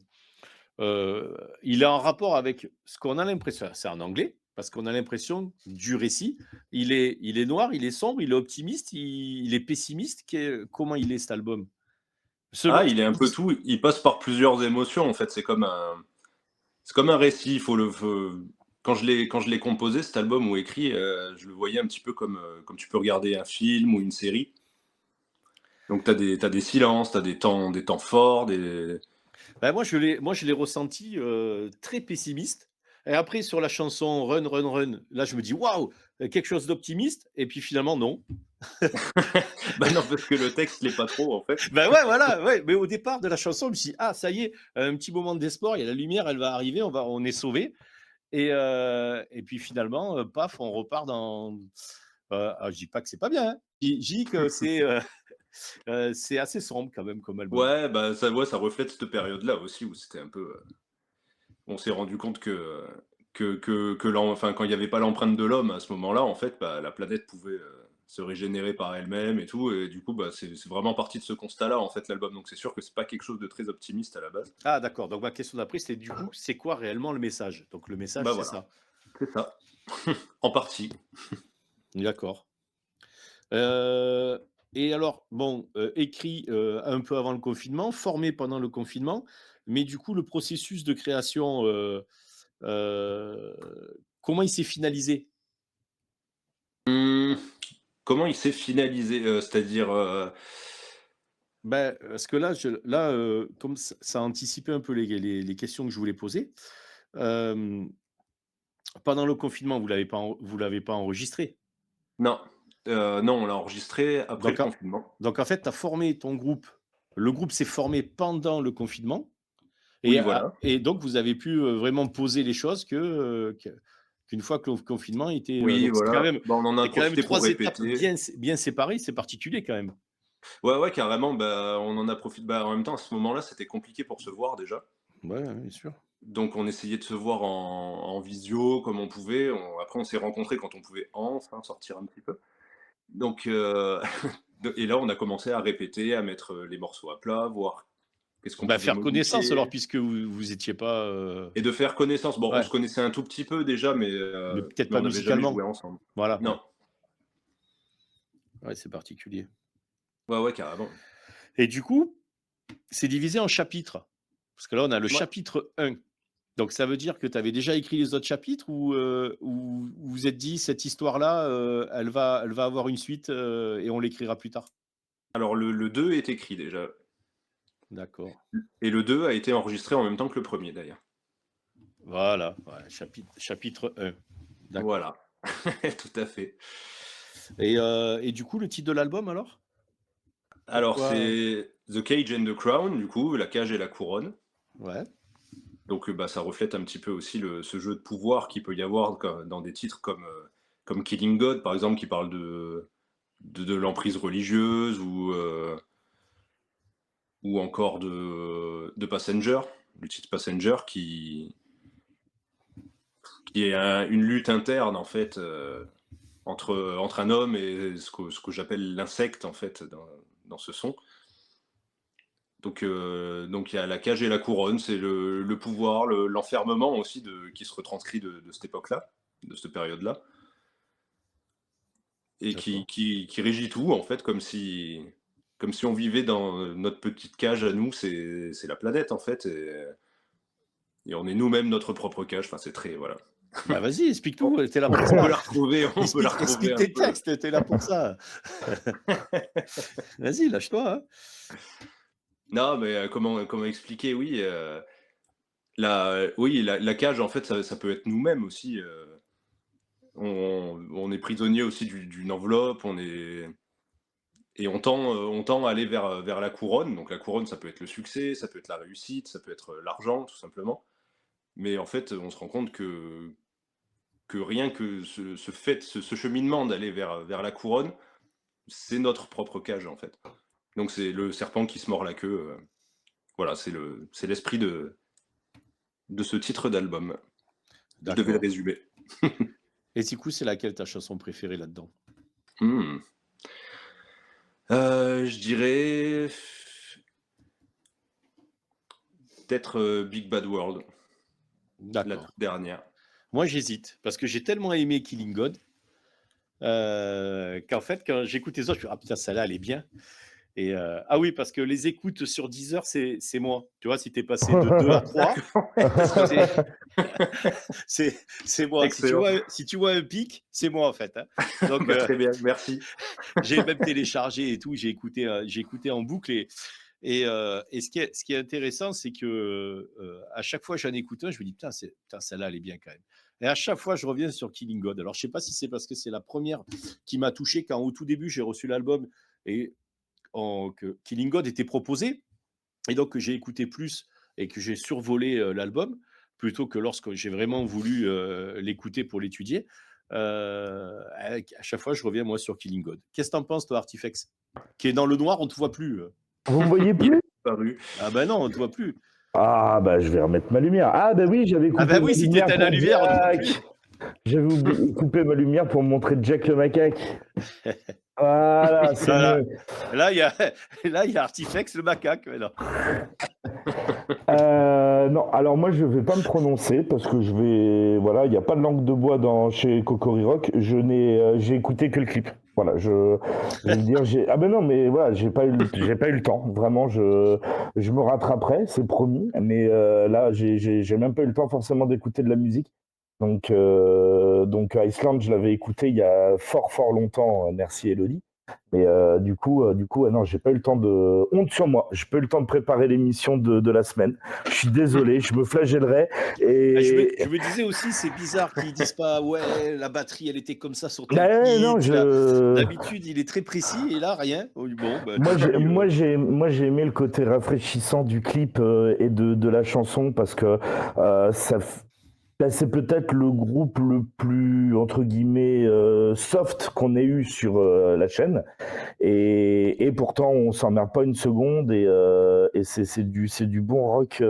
Il est en rapport avec ce qu'on a l'impression, c'est en anglais, parce qu'on a l'impression du récit. Il est noir, il est sombre, il est optimiste, il est pessimiste. Comment il est cet album? Ah, Selon ce il est un qu'ils peu disent. tout. Il passe par plusieurs émotions en fait. C'est comme un récit. Quand je l'ai composé cet album ou écrit, je le voyais un petit peu comme tu peux regarder un film ou une série. Donc t'as des silences, t'as des temps forts, Ben, moi, je l'ai ressenti très pessimiste. Et après, sur la chanson Run, Run, Run, là, je me dis waouh, quelque chose d'optimiste. Et puis finalement, non. Bah non, parce que le texte l'est pas trop en fait. Ben ouais, voilà, ouais. Mais au départ de la chanson, je me suis dit, ah, ça y est, un petit moment d'espoir, il y a la lumière, elle va arriver, on est sauvé. Et puis finalement, paf, on repart dans. Je dis pas que c'est pas bien, hein. Je dis que c'est assez sombre quand même comme album. Ouais, bah ça reflète cette période-là aussi où c'était un peu. On s'est rendu compte enfin, quand il n'y avait pas l'empreinte de l'homme à ce moment-là, en fait, bah, la planète pouvait se régénérer par elle-même et tout. Et du coup, bah, c'est vraiment parti de ce constat-là, en fait, l'album. Donc c'est sûr que c'est pas quelque chose de très optimiste à la base. Ah, d'accord. Donc ma question d'après, c'était du coup, c'est quoi réellement le message? Donc le message, Bah c'est voilà, ça. c'est ça. En partie. D'accord. Euh, et alors, bon, écrit un peu avant le confinement, formé pendant le confinement, mais du coup, le processus de création, euh, comment il s'est finalisé? Hum, comment il s'est finalisé c'est-à-dire. Ben, parce que là, comme ça a anticipé un peu les questions que je voulais poser, euh, pendant le confinement, vous l'avez pas enregistré. Non, non, on l'a enregistré après le Donc, confinement. donc en fait, tu as formé ton groupe. Le groupe s'est formé pendant le confinement. Oui, voilà. Et donc, vous avez pu vraiment poser les choses qu'une fois que le confinement était. Oui, Donc, voilà. Bah, on en a c'est quand même profité pour trois étapes répéter. bien séparées. C'est particulier quand même. Ouais, ouais, carrément. Bah, on en a profité. Bah, en même temps, à ce moment-là, c'était compliqué pour se voir déjà. Ouais, ouais, bien sûr. Donc on essayait de se voir en visio comme on pouvait. Après on s'est rencontrés quand on pouvait enfin sortir un petit peu. Donc et là on a commencé à répéter, à mettre les morceaux à plat, voir qu'est-ce qu'on Bah, pouvait faire connaissance alors, modifier puisque vous étiez pas. et de faire connaissance. Bon, on Ouais, se connaissait un tout petit peu déjà, mais peut-être mais pas on n'avait jamais musicalement. joué ensemble. Voilà. Ouais, Non. ouais, c'est particulier. Ouais, ouais, carrément. Et du coup, c'est divisé en chapitres. Parce que là, on a le Ouais. chapitre 1. Donc ça veut dire que tu avais déjà écrit les autres chapitres ou vous vous êtes dit cette histoire-là, elle va avoir une suite et on l'écrira plus tard. Alors le 2 est écrit déjà. D'accord. Et le 2 a été enregistré en même temps que le premier d'ailleurs. Voilà, ouais, chapitre 1. D'accord. Voilà. Tout à fait. Et du coup, le titre de l'album alors? Alors Pourquoi? c'est The Cage and the Crown, du coup, la cage et la couronne. Ouais, Donc, bah, ça reflète un petit peu aussi ce jeu de pouvoir qu'il peut y avoir dans des titres comme Killing God, par exemple, qui parle de l'emprise religieuse ou encore de Passenger, le titre Passenger qui est une lutte interne, en fait, entre un homme et ce que j'appelle l'insecte, en fait, dans ce son. Donc il y a la cage et la couronne, c'est le pouvoir, l'enfermement aussi qui se retranscrit de cette époque-là, de cette période-là, et d'accord. qui régit tout en fait, comme si on vivait dans notre petite cage à nous, c'est la planète en fait, et on est nous-mêmes notre propre cage. Enfin, c'est très voilà. Bah vas-y, On, explique-nous, t'es là on pour peut ça. la retrouver, on peut la retrouver Explique un tes peu. textes, t'es là pour ça. Vas-y, lâche-toi, hein. Non, mais comment expliquer? Oui, la cage en fait, ça peut être nous-mêmes aussi. On est prisonnier aussi d'une enveloppe, Et on tend à aller vers la couronne. Donc la couronne, ça peut être le succès, ça peut être la réussite, ça peut être l'argent, tout simplement. Mais en fait, on se rend compte que rien que ce cheminement d'aller vers la couronne, c'est notre propre cage, en fait. Donc c'est le serpent qui se mord la queue. Voilà, c'est l'esprit de ce titre d'album. Je devais le D'accord. résumer. Et du coup, c'est laquelle ta chanson préférée là-dedans? Je dirais peut-être Big Bad World, la D'accord. toute dernière. Moi, j'hésite parce que j'ai tellement aimé Killing God qu'en fait, quand j'écoute les autres, je me dis, ah putain, celle-là, elle est bien. Et ah oui, parce que les écoutes sur Deezer, c'est moi. Tu vois, si tu es passé de 2 à 3, c'est moi. Excellent. Si tu vois un pic, c'est moi en fait. Hein. Donc, Bah, très bien, merci. j'ai même téléchargé et tout, j'ai écouté en boucle. Et ce qui est intéressant, c'est que à chaque fois que j'en écoute un, je me dis, putain, celle-là, elle est bien quand même. Et à chaque fois, je reviens sur Killing God. Alors, je sais pas si c'est parce que c'est la première qui m'a touché quand au tout début, j'ai reçu l'album et que Killing God était proposé, et donc que j'ai écouté plus et que j'ai survolé l'album, plutôt que lorsque j'ai vraiment voulu l'écouter pour l'étudier. À chaque fois, je reviens moi sur Killing God. Qu'est-ce que t'en penses, toi, Artifex? Qui est dans le noir, on te voit plus. Vous me voyez Il plus? est disparu. Ah ben non, on te voit plus. Ah, bah, je vais remettre ma lumière. Ah, bah oui, j'avais coupé Ah ben ma oui, si lumière t'étais à la pour lumière, on te voit plus. Jack. J'avais coupé ma lumière pour montrer Jack le macaque. Voilà, c'est Voilà. mieux. Là, il y a Artifex, le macaque. Mais non. Non, alors moi je vais pas me prononcer parce que voilà, il n'y a pas de langue de bois chez Cocori Rock. J'ai écouté que le clip. Voilà, je vais dire, ah ben non, mais voilà, j'ai pas eu le temps. Vraiment, je me rattraperai, c'est promis. Mais là, j'ai même pas eu le temps forcément d'écouter de la musique. Donc Iceland, je l'avais écouté il y a fort fort longtemps. Merci Elodie. Mais du coup, non, j'ai pas eu le temps de. Honte sur moi. J'ai pas eu le temps de préparer l'émission de la semaine. Je suis désolé, je me flagellerai. Et Je me disais aussi, c'est bizarre qu'ils disent pas, ouais, la batterie, elle était comme ça sur tel non, titre. D'habitude, il est très précis et là, rien. Bon, bah, moi, j'ai aimé le côté rafraîchissant du clip et de la chanson parce que c'est peut-être le groupe le plus entre guillemets soft qu'on ait eu sur la chaîne. Et pourtant, on s'emmerde pas une seconde et c'est du bon rock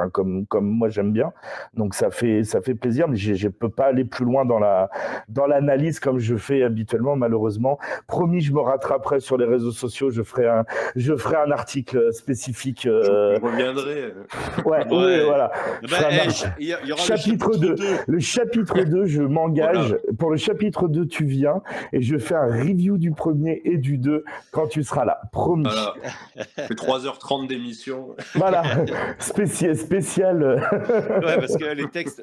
comme moi j'aime bien. Donc ça fait plaisir, mais je peux pas aller plus loin dans l'analyse comme je fais habituellement, malheureusement. Promis, je me rattraperai sur les réseaux sociaux. Je ferai un article spécifique. Je reviendrai. Ouais, voilà. Il y aura chapitre 2. Le chapitre 2, je m'engage. Voilà. Pour le chapitre 2, tu viens et je fais un review du premier et du 2 quand tu seras là. Promis. Voilà. C'est 3h30 d'émission. Voilà. Spécial. Ouais, parce que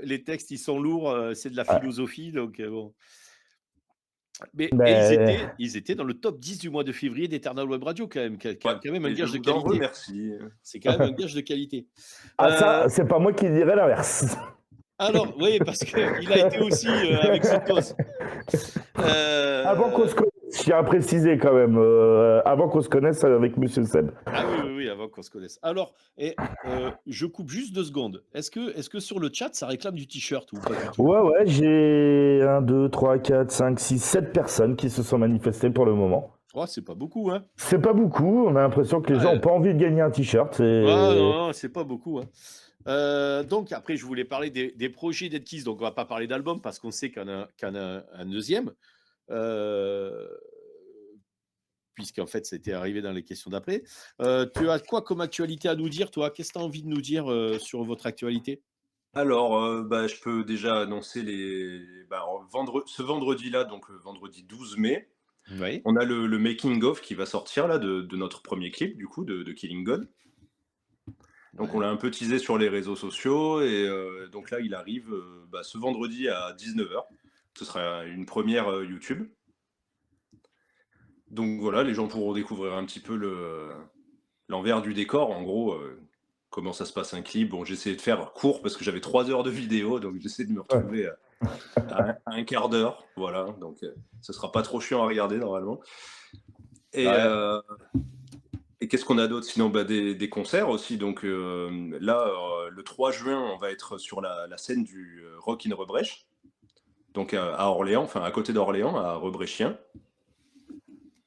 les textes, ils sont lourds. C'est de la philosophie. Donc, bon. Mais ils étaient dans le top 10 du mois de février d'Eternal Web Radio, quand même. Quand même un gage de qualité. Merci. C'est quand même un gage de qualité. Ça, c'est pas moi qui dirais l'inverse. Alors, oui, parce qu'il a été aussi avec ce poste. Avant qu'on se connaisse, je tiens à préciser quand même, avant qu'on se connaisse avec Monsieur Seb. Ah oui, avant qu'on se connaisse. Alors, je coupe juste 2 secondes. Est-ce que sur le chat, ça réclame du t-shirt ou pas du tout? Ouais, j'ai 1, 2, 3, 4, 5, 6, 7 personnes qui se sont manifestées pour le moment. Oh, c'est pas beaucoup, hein. C'est pas beaucoup, on a l'impression que les gens n'ont pas envie de gagner un t-shirt. Non, c'est pas beaucoup, hein. Donc après, je voulais parler des projets d'Edkiss. Donc on va pas parler d'album parce qu'on sait qu'il y en a un deuxième, puisqu'en fait c'était arrivé dans les questions d'après. Tu as quoi comme actualité à nous dire, toi? Qu'est-ce que tu as envie de nous dire sur votre actualité? Alors, je peux déjà annoncer ce vendredi-là, donc vendredi 12 mai, Oui. on a le making of qui va sortir là de notre premier clip du coup de Killing God. Donc on l'a un peu teasé sur les réseaux sociaux et donc là il arrive ce vendredi à 19h. Ce sera une première YouTube. Donc voilà, les gens pourront découvrir un petit peu l'envers du décor, en gros, comment ça se passe un clip. Bon, j'ai essayé de faire court parce que j'avais 3 heures de vidéo, donc j'essaie de me retrouver à un quart d'heure. Voilà, donc ce sera pas trop chiant à regarder normalement. Et, Ouais. et qu'est-ce qu'on a d'autre? Sinon, des concerts aussi. Donc là, le 3 juin, on va être sur la scène du Rock in Rebrecht, donc à Orléans, enfin à côté d'Orléans, à Rebrechtien.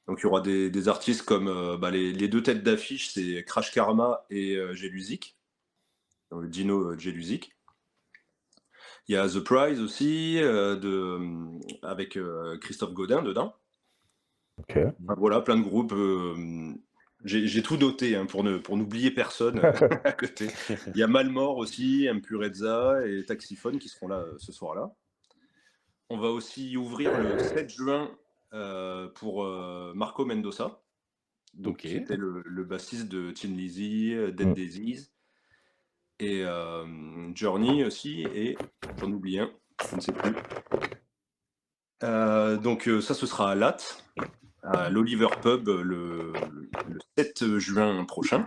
Donc il y aura des artistes comme les deux têtes d'affiche, c'est Crash Karma et Jeluzik, donc Dino Jeluzik. Il y a The Prize aussi, avec Christophe Godin dedans. Ok. Enfin, voilà, plein de groupes. J'ai tout noté hein, pour n'oublier personne à côté. Il y a Malmort aussi, Impurezza et Taxiphone qui seront là ce soir-là. On va aussi ouvrir le 7 juin pour Marco Mendoza, donc, Ok. qui était le bassiste de Tin Lizzy, Dead Daisies, et Journey aussi, et j'en oublie un, je ne sais plus. Donc ça, ce sera à Latte, à l'Oliver Pub, le 7 juin prochain.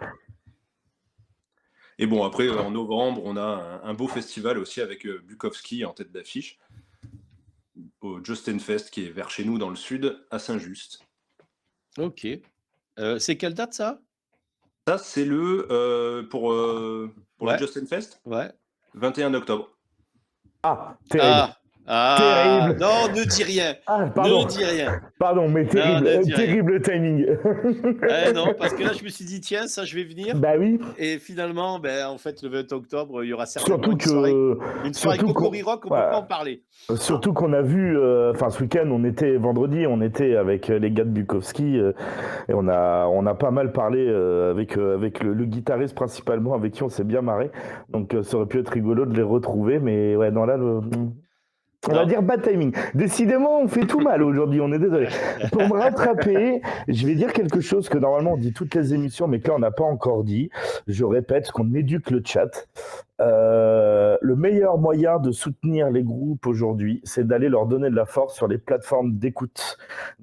Et bon, après, en novembre, on a un beau festival aussi avec Bukowski en tête d'affiche, au Justin Fest, qui est vers chez nous dans le sud, à Saint-Just. Ok. C'est quelle date ça? Ça, c'est pour Ouais. le Justin Fest, Ouais. 21 octobre. Ah, terrible. Terrible. Non, ne dis rien. Ah, pardon. Ne dis rien. Pardon, mais terrible. Non, ne dis rien. Terrible timing. Non, parce que là, je me suis dit, tiens, ça, je vais venir. Bah oui. Et finalement, en fait, le 20 octobre, il y aura certainement Surtout une soirée qu'on- Cocori Rock, on peut ouais. pas en parler. Surtout qu'on a vu, ce week-end, vendredi, on était avec les gars de Bukowski et on a pas mal parlé avec le guitariste principalement, avec qui on s'est bien marré. Donc ça aurait pu être rigolo de les retrouver, mais ouais, non là, on va Non. dire bad timing. Décidément, on fait tout mal aujourd'hui, on est désolé. Pour me rattraper, je vais dire quelque chose que normalement on dit toutes les émissions, mais que là on n'a pas encore dit. Je répète, qu'on éduque le chat. Le meilleur moyen de soutenir les groupes aujourd'hui, c'est d'aller leur donner de la force sur les plateformes d'écoute,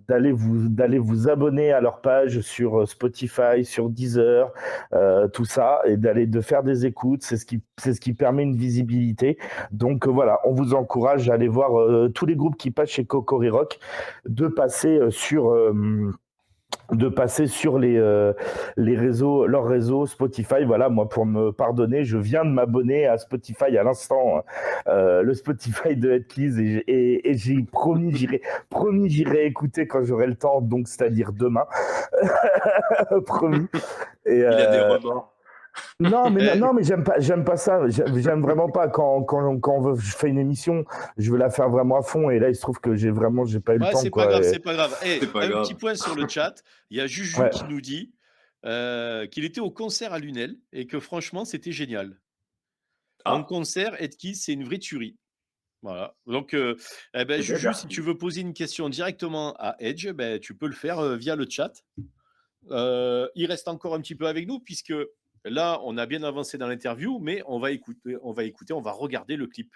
d'aller vous abonner à leur page sur Spotify, sur Deezer, tout ça, et de faire des écoutes. C'est ce qui permet une visibilité. Donc voilà, on vous encourage à aller voir tous les groupes qui passent chez Cocori Rock, de passer sur les réseaux, leurs réseaux Spotify. Voilà, moi, pour me pardonner, je viens de m'abonner à Spotify à l'instant, le Spotify de Headkeys, et j'ai promis, j'irai écouter quand j'aurai le temps, donc c'est-à-dire demain. Promis. Et, Il a des remords. non, mais j'aime pas ça. J'aime vraiment pas je fais une émission, je veux la faire vraiment à fond. Et là, il se trouve que j'ai pas eu le temps. C'est pas grave, c'est pas grave. C'est pas Un grave. petit point sur le chat. Il y a Juju Ouais. qui nous dit qu'il était au concert à Lunel et que franchement, c'était génial. En concert, Edkis, c'est une vraie tuerie. Voilà. Donc, Juju, bien. si tu veux poser une question directement à Edge, tu peux le faire via le chat. Il reste encore un petit peu avec nous puisque là, on a bien avancé dans l'interview, mais on va regarder le clip.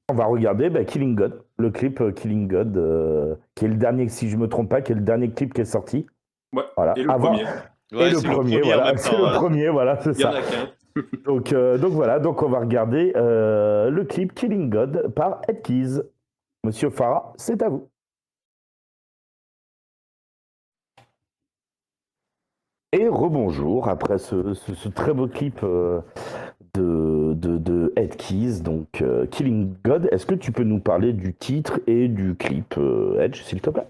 On va regarder Killing God, le clip Killing God, qui est le dernier, si je me trompe pas, qui est le dernier clip qui est sorti. Ouais, Voilà. et le premier. Ouais, c'est le premier, voilà. C'est le premier, voilà, c'est ça. Il y en a qu'un. Donc voilà, donc on va regarder le clip Killing God par Headkeys. Monsieur Farah, c'est à vous. Et rebonjour après ce très beau clip de Headkeys, donc Killing God. Est-ce que tu peux nous parler du titre et du clip, Edge, s'il te plaît?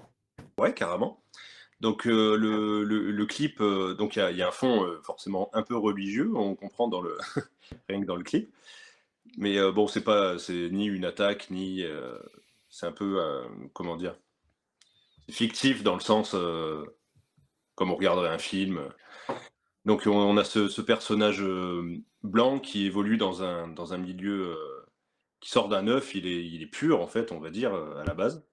Ouais, carrément. Donc le clip, donc il y a un fond forcément un peu religieux, on comprend rien que dans le clip. Mais bon, c'est ni une attaque, ni c'est un peu comment dire, fictif dans le sens comme on regarderait un film. Donc on a ce personnage blanc qui évolue dans un milieu qui sort d'un œuf, il est pur en fait, on va dire à la base.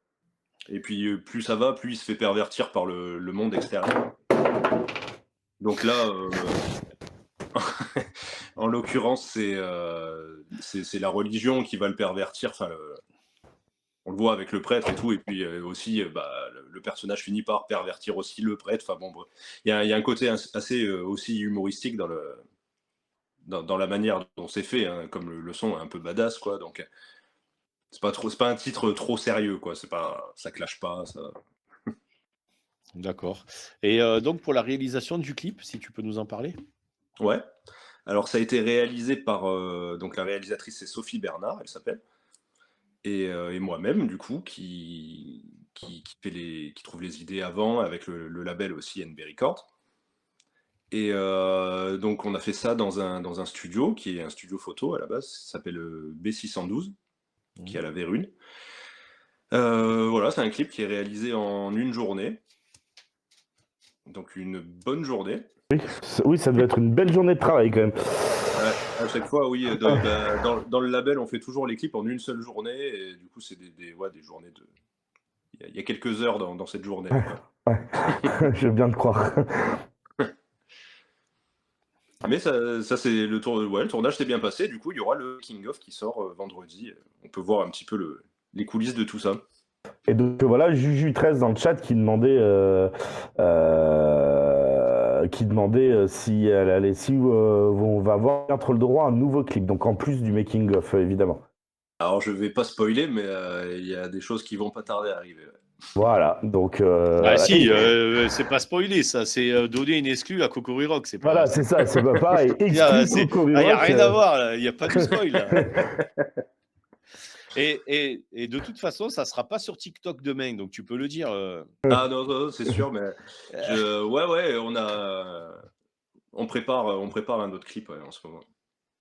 Et puis plus ça va, plus il se fait pervertir par le monde extérieur. Donc là, en l'occurrence, c'est la religion qui va le pervertir. Enfin, on le voit avec le prêtre et tout, et puis aussi, le personnage finit par pervertir aussi le prêtre. Enfin bon, il y a un côté assez aussi humoristique dans la manière dont c'est fait, hein, comme le son est un peu badass, quoi. Donc c'est pas un titre trop sérieux, quoi. Ça clash pas. Ça... D'accord. Et donc pour la réalisation du clip, si tu peux nous en parler? Ouais. Alors ça a été réalisé par, donc la réalisatrice c'est Sophie Bernard, elle s'appelle et moi-même du coup qui trouve les idées avant avec le label aussi NB Records et donc on a fait ça dans un studio qui est un studio photo à la base, ça s'appelle, B612 qui est à Mmh. la Vérune. Voilà, c'est un clip qui est réalisé en une journée, donc une bonne journée. Oui, ça doit être une belle journée de travail quand même. Ouais, à chaque fois, oui, bah, dans le label, on fait toujours les clips en une seule journée et du coup, c'est des journées de il y a quelques heures dans cette journée-là, quoi. Ouais, je veux bien te croire. Mais ça c'est le tournage s'est bien passé, du coup, il y aura le King of qui sort, vendredi, on peut voir un petit peu les coulisses de tout ça. Et donc voilà, Juju13 dans le chat qui demandait si elle allait, si on va avoir bientôt le droit à un nouveau clip, donc en plus du making of évidemment. Alors je vais pas spoiler, mais il y a des choses qui vont pas tarder à arriver, ouais. Voilà, donc Ah si, c'est pas spoilé ça, c'est donner une exclue à Cocoriroc, c'est pas voilà, c'est ça, c'est pas pareil. Il y a Exclu il y a rien à voir là, il y a pas de spoil là. Et de toute façon, ça sera pas sur TikTok demain, donc tu peux le dire. Ah non, c'est sûr, mais ouais, on prépare un autre clip, ouais, en ce moment.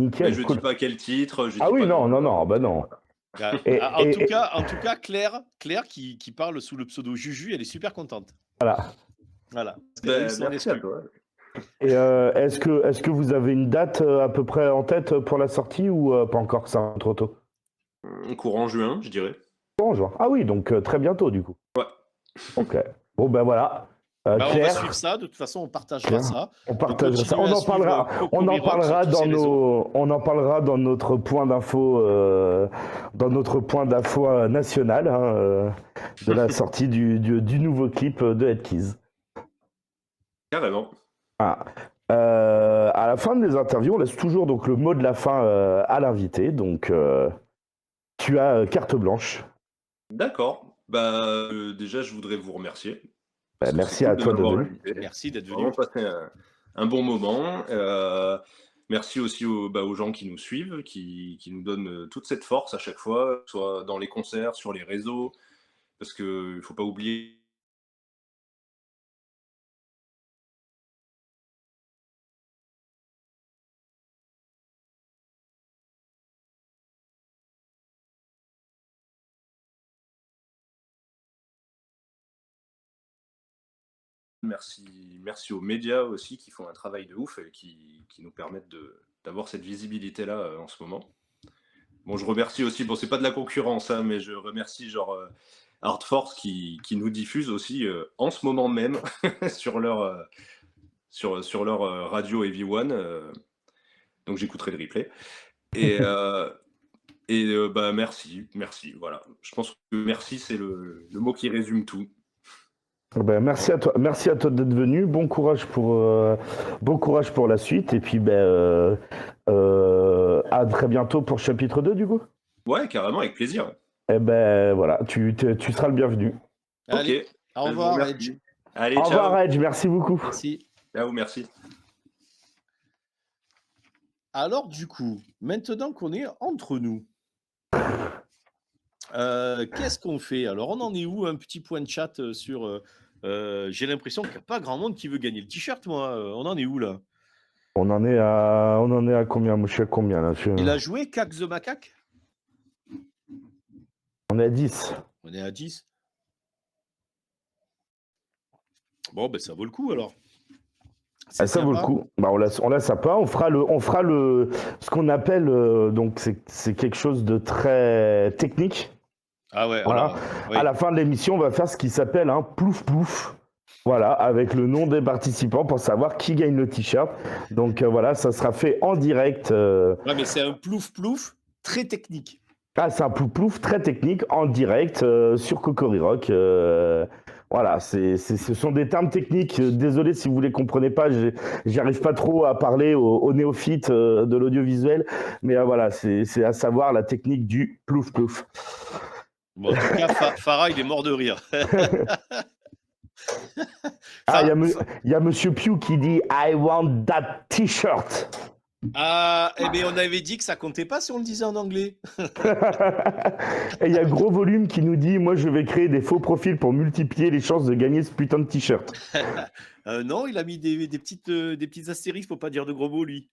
Mais Nickel, je cool. dis pas quel titre, je Ah dis oui, pas non, de bah non. En tout cas, Claire qui parle sous le pseudo Juju, elle est super contente. Voilà. Voilà. Parce qu'elle a eu son merci à exclu. toi. Et est-ce que vous avez une date à peu près en tête pour la sortie ou pas encore, ça trop tôt? Courant juin, je dirais. Bon, genre. Ah oui, donc très bientôt du coup. Ouais. Ok. Bon ben voilà. On va Claire, suivre ça, de toute façon on partagera Claire, ça. on partagera ça. Continuez On à en suivre parlera. On en Cocoriroc parlera sur tous ses réseaux. on en parlera dans notre point d'info, national hein, de la sortie du nouveau clip de Headkeys. Carrément. Ah. À la fin des interviews, on laisse toujours donc le mot de la fin à l'invité. Donc tu as carte blanche. D'accord. Bah, déjà, je voudrais vous remercier. Bah, Parce que merci c'est à cool de toi de m'avoir venir. invité. Merci d'être J'ai vraiment venu. passé un bon moment. Merci aussi aux gens qui nous suivent, qui nous donnent toute cette force à chaque fois, soit dans les concerts, sur les réseaux, parce qu'il ne faut pas oublier. Merci aux médias aussi qui font un travail de ouf et qui nous permettent d'avoir cette visibilité-là en ce moment. Bon, je remercie aussi, bon, c'est pas de la concurrence, hein, mais je remercie genre Art Force qui nous diffuse aussi en ce moment même sur leur, sur leur radio Heavy One. Donc j'écouterai le replay. Et bah, merci, voilà. Je pense que merci, c'est le mot qui résume tout. Ben, merci à toi d'être venu. Bon courage pour la suite. Et puis à très bientôt pour chapitre 2 du coup. Ouais, carrément, avec plaisir. Et ben voilà, tu seras le bienvenu. Allez, Ok. au revoir, Edge. Allez, Au ciao. revoir Edge, merci beaucoup. Merci. Ciao, merci. Alors du coup, maintenant qu'on est entre nous, qu'est-ce qu'on fait? Alors on en est où? Un petit point de chat sur... j'ai l'impression qu'il n'y a pas grand monde qui veut gagner le t-shirt, moi. On en est où là? On en est à combien? Moi je suis à combien là? Il a joué Cac the Macaque? On est à 10. On est à 10. Bon, ben ça vaut le coup alors. Ah, ça vaut le coup. Bah, on laisse à pas. On fera ce qu'on appelle donc c'est quelque chose de très technique. Ah ouais. Voilà. Alors, oui. À la fin de l'émission, on va faire ce qui s'appelle un plouf plouf. Voilà, avec le nom des participants pour savoir qui gagne le t-shirt. Donc voilà, ça sera fait en direct. Ouais, mais c'est un plouf plouf très technique. Ah, c'est un plouf plouf très technique en direct sur Cocoriroc. Voilà, ce sont des termes techniques. Désolé si vous les comprenez pas, j'arrive pas trop à parler aux néophytes de l'audiovisuel, mais voilà, c'est à savoir la technique du plouf plouf. Bon, en tout cas, Farah, il est mort de rire. Ah, il y a, Enfin, il y a Monsieur Pew qui dit I want that t-shirt. eh bien, on avait dit que ça comptait pas si on le disait en anglais. Et il y a Gros Volume qui nous dit moi je vais créer des faux profils pour multiplier les chances de gagner ce putain de t-shirt. Non, il a mis des petites astérisques pour pas dire de gros mots, lui.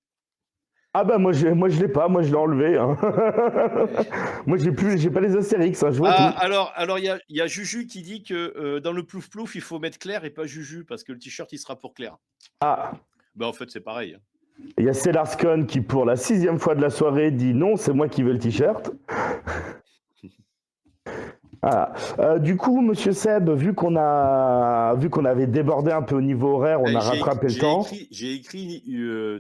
Ah bah moi je l'ai pas, moi je l'ai enlevé. Hein. Moi j'ai pas les astérix, hein, je vois tout. Alors il y a Juju qui dit que dans le plouf plouf, il faut mettre Claire et pas Juju parce que le t-shirt il sera pour Claire. Ah, Bah en fait c'est pareil. il y a Selarscon qui pour la 6e fois de la soirée dit non, c'est moi qui veux le t-shirt. Voilà. Du coup, Monsieur Seb, vu qu'on avait débordé un peu au niveau horaire, on a rattrapé le temps. J'ai écrit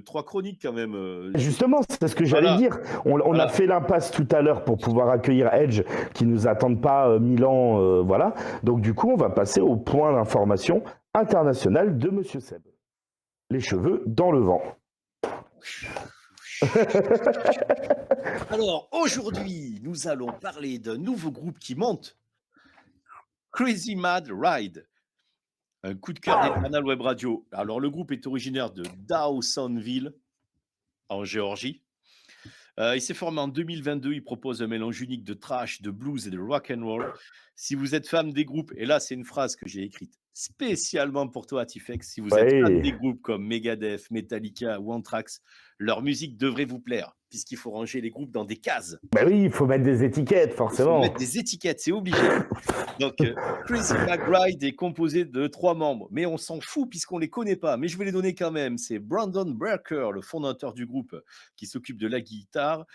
3 chroniques quand même. Justement, c'est ce que j'allais Voilà. dire. On a fait l'impasse tout à l'heure pour pouvoir accueillir Edge, qui nous attendent pas 1000 ans, voilà. Donc du coup, on va passer au point d'information international de Monsieur Seb. Les cheveux dans le vent. Alors aujourd'hui, nous allons parler d'un nouveau groupe qui monte, Crazy Mad Ride. Un coup de cœur d'Eternal Web Radio. Alors le groupe est originaire de Dawsonville, en Géorgie. Il s'est formé en 2022. Il propose un mélange unique de thrash, de blues et de rock and roll. Si vous êtes fan des groupes, et là c'est une phrase que j'ai écrite spécialement pour toi, Tifex, si vous êtes fan des groupes comme Megadeth, Metallica ou Anthrax, leur musique devrait vous plaire, puisqu'il faut ranger les groupes dans des cases. Ben oui, il faut mettre des étiquettes, forcément. Il faut mettre des étiquettes, c'est obligé. Donc, Crazy Mad Ride est composé de 3 membres, mais on s'en fout puisqu'on ne les connaît pas. Mais je vais les donner quand même. C'est Brandon Brecker, le fondateur du groupe, qui s'occupe de la guitare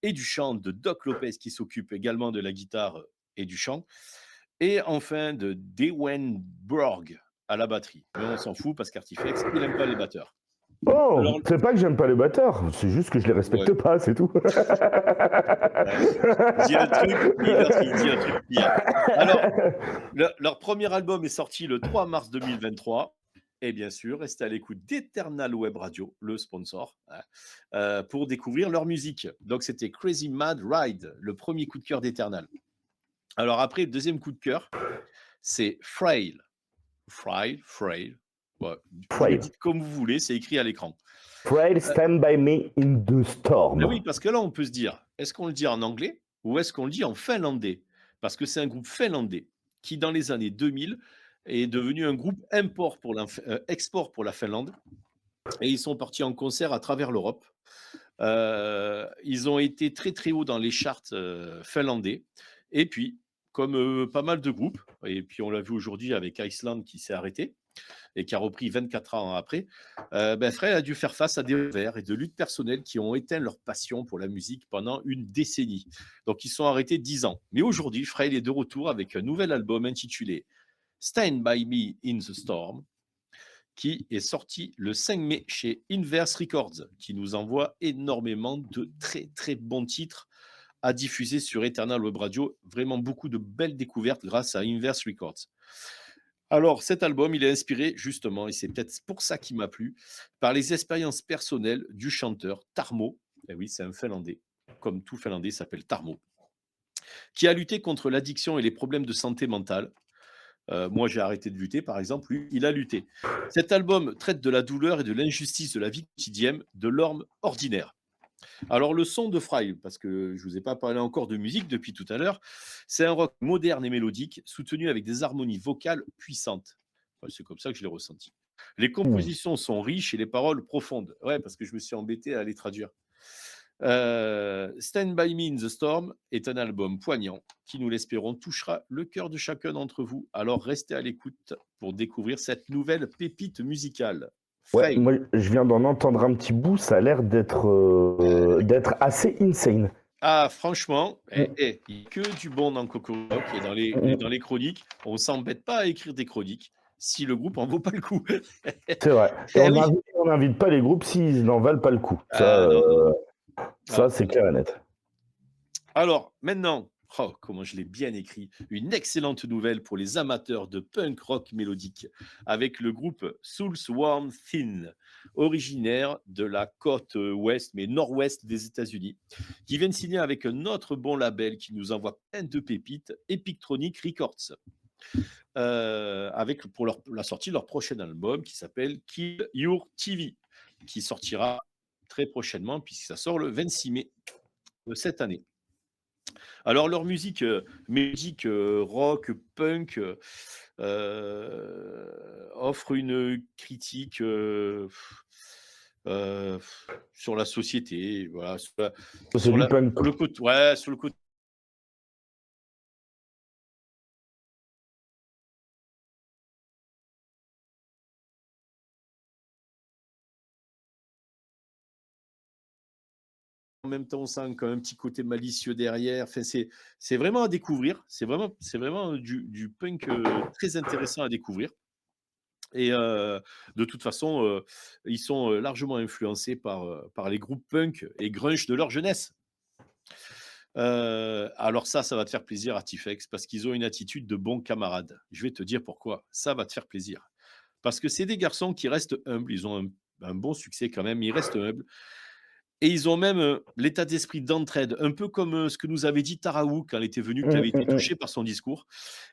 et du chant, de Doc Lopez, qui s'occupe également de la guitare et du chant, et enfin de Dewen Borg à la batterie. Mais on s'en fout parce qu'Artifex, il n'aime pas les batteurs. Oh, Alors, c'est pas que j'aime pas les batteurs, c'est juste que je les respecte pas, c'est tout. Dis un truc, puis l'autre il dit un truc pire. Alors, leur premier album est sorti le 3 mars 2023. Et bien sûr, restez à l'écoute d'Eternal Web Radio, le sponsor, pour découvrir leur musique. Donc, c'était Crazy Mad Ride, le premier coup de cœur d'Eternal. Alors après, le deuxième coup de cœur, c'est Frail. Frail. Ouais, vous le dites comme vous voulez, c'est écrit à l'écran. Frail, stand by me in the storm. Mais oui, parce que là, on peut se dire, est-ce qu'on le dit en anglais ou est-ce qu'on le dit en finlandais? Parce que c'est un groupe finlandais qui, dans les années 2000, est devenu un groupe export pour la Finlande. Et ils sont partis en concert à travers l'Europe. Ils ont été très très haut dans les charts finlandais. Et puis, comme pas mal de groupes, et puis on l'a vu aujourd'hui avec Iceland qui s'est arrêté et qui a repris 24 ans après, Frail a dû faire face à des revers et de luttes personnelles qui ont éteint leur passion pour la musique pendant une décennie. Donc ils sont arrêtés 10 ans. Mais aujourd'hui, Frail est de retour avec un nouvel album intitulé Stand By Me in the Storm, qui est sorti le 5 mai chez Inverse Records, qui nous envoie énormément de très très bons titres à diffuser sur Eternal Web Radio. Vraiment beaucoup de belles découvertes grâce à Inverse Records. Alors, cet album, il est inspiré justement, et c'est peut-être pour ça qu'il m'a plu, par les expériences personnelles du chanteur Tarmo. Et oui, c'est un Finlandais, comme tout Finlandais s'appelle Tarmo, qui a lutté contre l'addiction et les problèmes de santé mentale. Moi, j'ai arrêté de lutter, par exemple. Lui, il a lutté. Cet album traite de la douleur et de l'injustice de la vie quotidienne de l'homme ordinaire. Alors, le son de Frail, parce que je ne vous ai pas parlé encore de musique depuis tout à l'heure, c'est un rock moderne et mélodique, soutenu avec des harmonies vocales puissantes. Enfin, c'est comme ça que je l'ai ressenti. Les compositions sont riches et les paroles profondes. Ouais, parce que je me suis embêté à les traduire. Stand By Me in the Storm est un album poignant qui, nous l'espérons, touchera le cœur de chacun d'entre vous. Alors restez à l'écoute pour découvrir cette nouvelle pépite musicale. Ouais, moi je viens d'en entendre un petit bout, ça a l'air d'être assez insane. Ah, franchement, il n'y a que du bon dans Coco Rock et dans les chroniques. On ne s'embête pas à écrire des chroniques si le groupe en vaut pas le coup. C'est vrai. Et on n'invite pas les groupes s'ils n'en valent pas le coup. Ça, c'est clair et net. Alors, maintenant, comment je l'ai bien écrit, une excellente nouvelle pour les amateurs de punk rock mélodique avec le groupe Soulsworn Thin, originaire de la côte ouest, mais nord-ouest des États-Unis, qui vient de signer avec un autre bon label qui nous envoie plein de pépites, Epictronic Records. avec pour la sortie de leur prochain album qui s'appelle Kill Your TV, qui sortira très prochainement puisque ça sort le 26 mai de cette année. Alors leur musique mélodique, rock, punk, offre une critique sur la société, voilà, C'est sur du la- punk. sur le côté, ouais, sur le côté. En même temps, on sent quand même un petit côté malicieux derrière. Enfin, c'est vraiment à découvrir. C'est vraiment du punk très intéressant à découvrir. Et de toute façon, ils sont largement influencés par les groupes punk et grunge de leur jeunesse. Alors ça va te faire plaisir à Tifex parce qu'ils ont une attitude de bons camarades. Je vais te dire pourquoi. Ça va te faire plaisir. Parce que c'est des garçons qui restent humbles. Ils ont un bon succès quand même. Ils restent humbles. Et ils ont même l'état d'esprit d'entraide, un peu comme ce que nous avait dit Taraou quand elle était venue, qu'elle avait été touchée par son discours.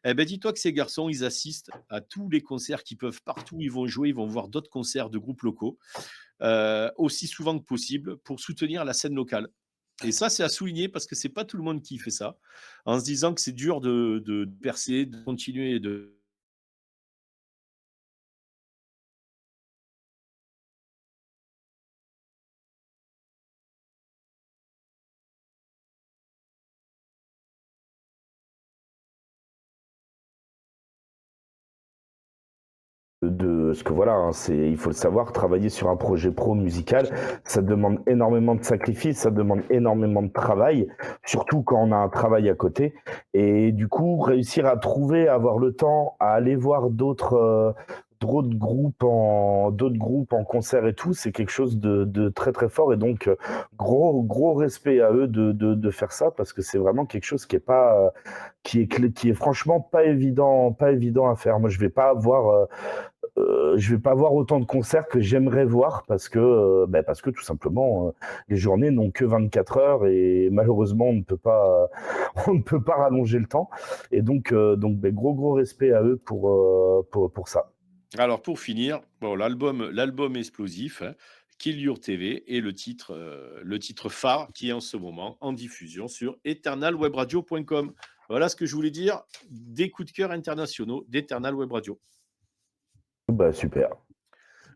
Eh ben, dis-toi que ces garçons, ils assistent à tous les concerts qu'ils peuvent, partout où ils vont jouer, ils vont voir d'autres concerts de groupes locaux, aussi souvent que possible, pour soutenir la scène locale. Et ça, c'est à souligner parce que c'est pas tout le monde qui fait ça, en se disant que c'est dur de percer, de continuer de. Parce que voilà, hein, il faut le savoir, travailler sur un projet pro musical, ça demande énormément de sacrifices, ça demande énormément de travail, surtout quand on a un travail à côté. Et du coup, réussir à trouver, avoir le temps, à aller voir d'autres groupes en concert et tout, c'est quelque chose de très très fort. Et donc, gros respect à eux de faire ça, parce que c'est vraiment quelque chose qui est franchement pas évident à faire. Moi, je vais pas voir autant de concerts que j'aimerais voir parce que tout simplement les journées n'ont que 24 heures et malheureusement on ne peut pas on ne peut pas rallonger le temps et donc gros respect à eux pour ça. Alors pour finir, bon, l'album explosif, hein, Kill Your TV et le titre phare qui est en ce moment en diffusion sur eternalwebradio.com. Voilà ce que je voulais dire des coups de cœur internationaux d'Eternal Web Radio. Bah super.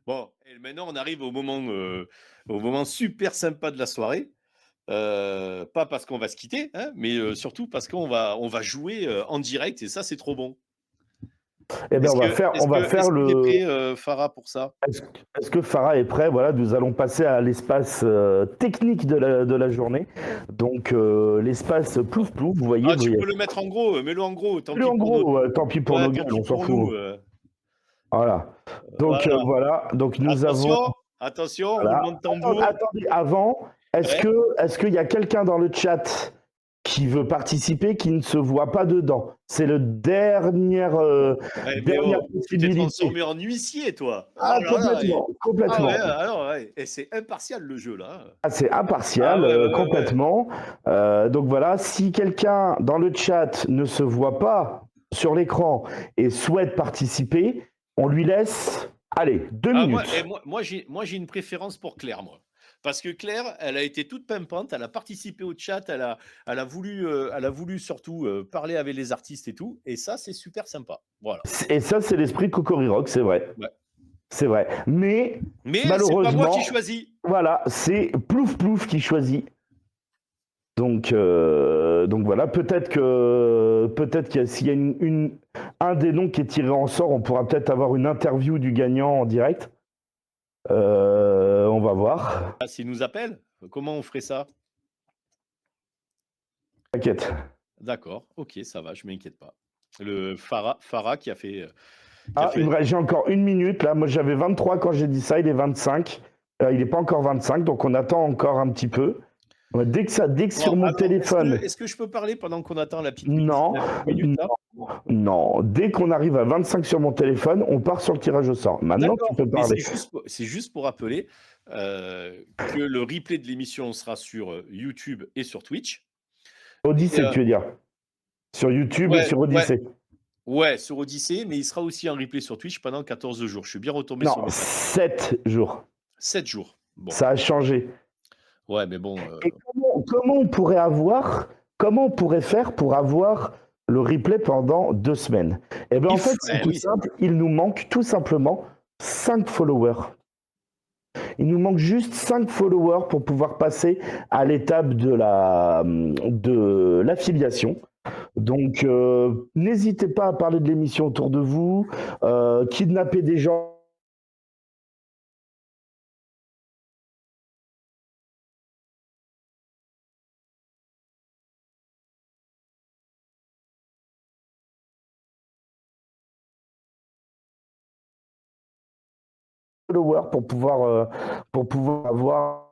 Bon, et maintenant on arrive au moment super sympa de la soirée. Pas parce qu'on va se quitter, hein, mais surtout parce qu'on va jouer en direct et ça c'est trop bon. Eh bien, on va faire Est-ce qu'il est le. prêt, Farah, pour ça? Est-ce que Farah est prêt? Voilà, nous allons passer à l'espace technique de la journée. Donc, l'espace plouf plouf, vous voyez. Ah, tu peux le mettre en gros, mets-le en gros. Tant pis En pour gros, tant pis pour nos gueules, on s'en fout. Voilà. Donc, voilà. Donc, nous avons. Attention, Voilà. roulement de tambour. Attendez, avant, est-ce qu'il y a quelqu'un dans le chat qui veut participer, qui ne se voit pas dedans? C'est le dernière Tu t'es possibilité. transformé en huissier, toi. Ah, complètement. Ah ouais, alors, ouais. Et c'est impartial le jeu, là. Ah, c'est impartial, complètement. Donc voilà, si quelqu'un dans le chat ne se voit pas sur l'écran et souhaite participer, on lui laisse, allez, 2 minutes. Moi, j'ai une préférence pour Claire, moi. Parce que Claire, elle a été toute pimpante, elle a participé au chat, elle a voulu surtout parler avec les artistes et tout. Et ça, c'est super sympa. Voilà. Et ça, c'est l'esprit Cocoriroc, c'est vrai. Ouais. C'est vrai. Mais malheureusement, c'est pas moi qui choisis. Voilà, c'est Plouf Plouf qui choisit. Donc voilà, peut-être que s'il y a un des noms qui est tiré en sort, on pourra peut-être avoir une interview du gagnant en direct. On va voir. Ah, s'il nous appelle, comment on ferait ça? T'inquiète. D'accord, ok, ça va, je m'inquiète pas. Le Farah qui a fait. J'ai encore 1 minute là. Moi j'avais 23 quand j'ai dit ça, il est 25. Il n'est pas encore 25, donc on attend encore un petit peu. Dès que sur mon téléphone. Est-ce que je peux parler pendant qu'on attend la petite minute là? Non, dès qu'on arrive à 25 sur mon téléphone, on part sur le tirage au sort. Maintenant, tu peux parler. C'est juste pour rappeler que le replay de l'émission sera sur YouTube et sur Twitch. Odyssée, tu veux dire? Sur YouTube et sur Odyssée. Ouais, sur Odyssée, mais il sera aussi en replay sur Twitch pendant 14 jours. Je suis bien retombé Non, sur mes pattes. 7 jours. 7 jours. Bon. Ça a changé. Ouais, mais bon. Et comment on pourrait faire pour avoir le replay pendant 2 semaines? Eh bien, en fait, c'est tout oui. simple. Il nous manque tout simplement 5 followers. Il nous manque juste 5 followers pour pouvoir passer à l'étape de l'affiliation. Donc, n'hésitez pas à parler de l'émission autour de vous, kidnapper des gens. Followers pour pouvoir avoir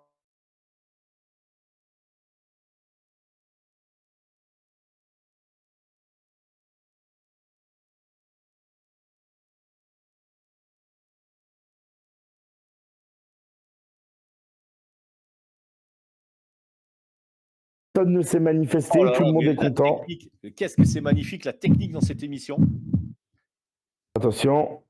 personne ne s'est manifesté, Oh là tout le là, monde mais est la content. technique, qu'est-ce que c'est magnifique la technique dans cette émission. Attention.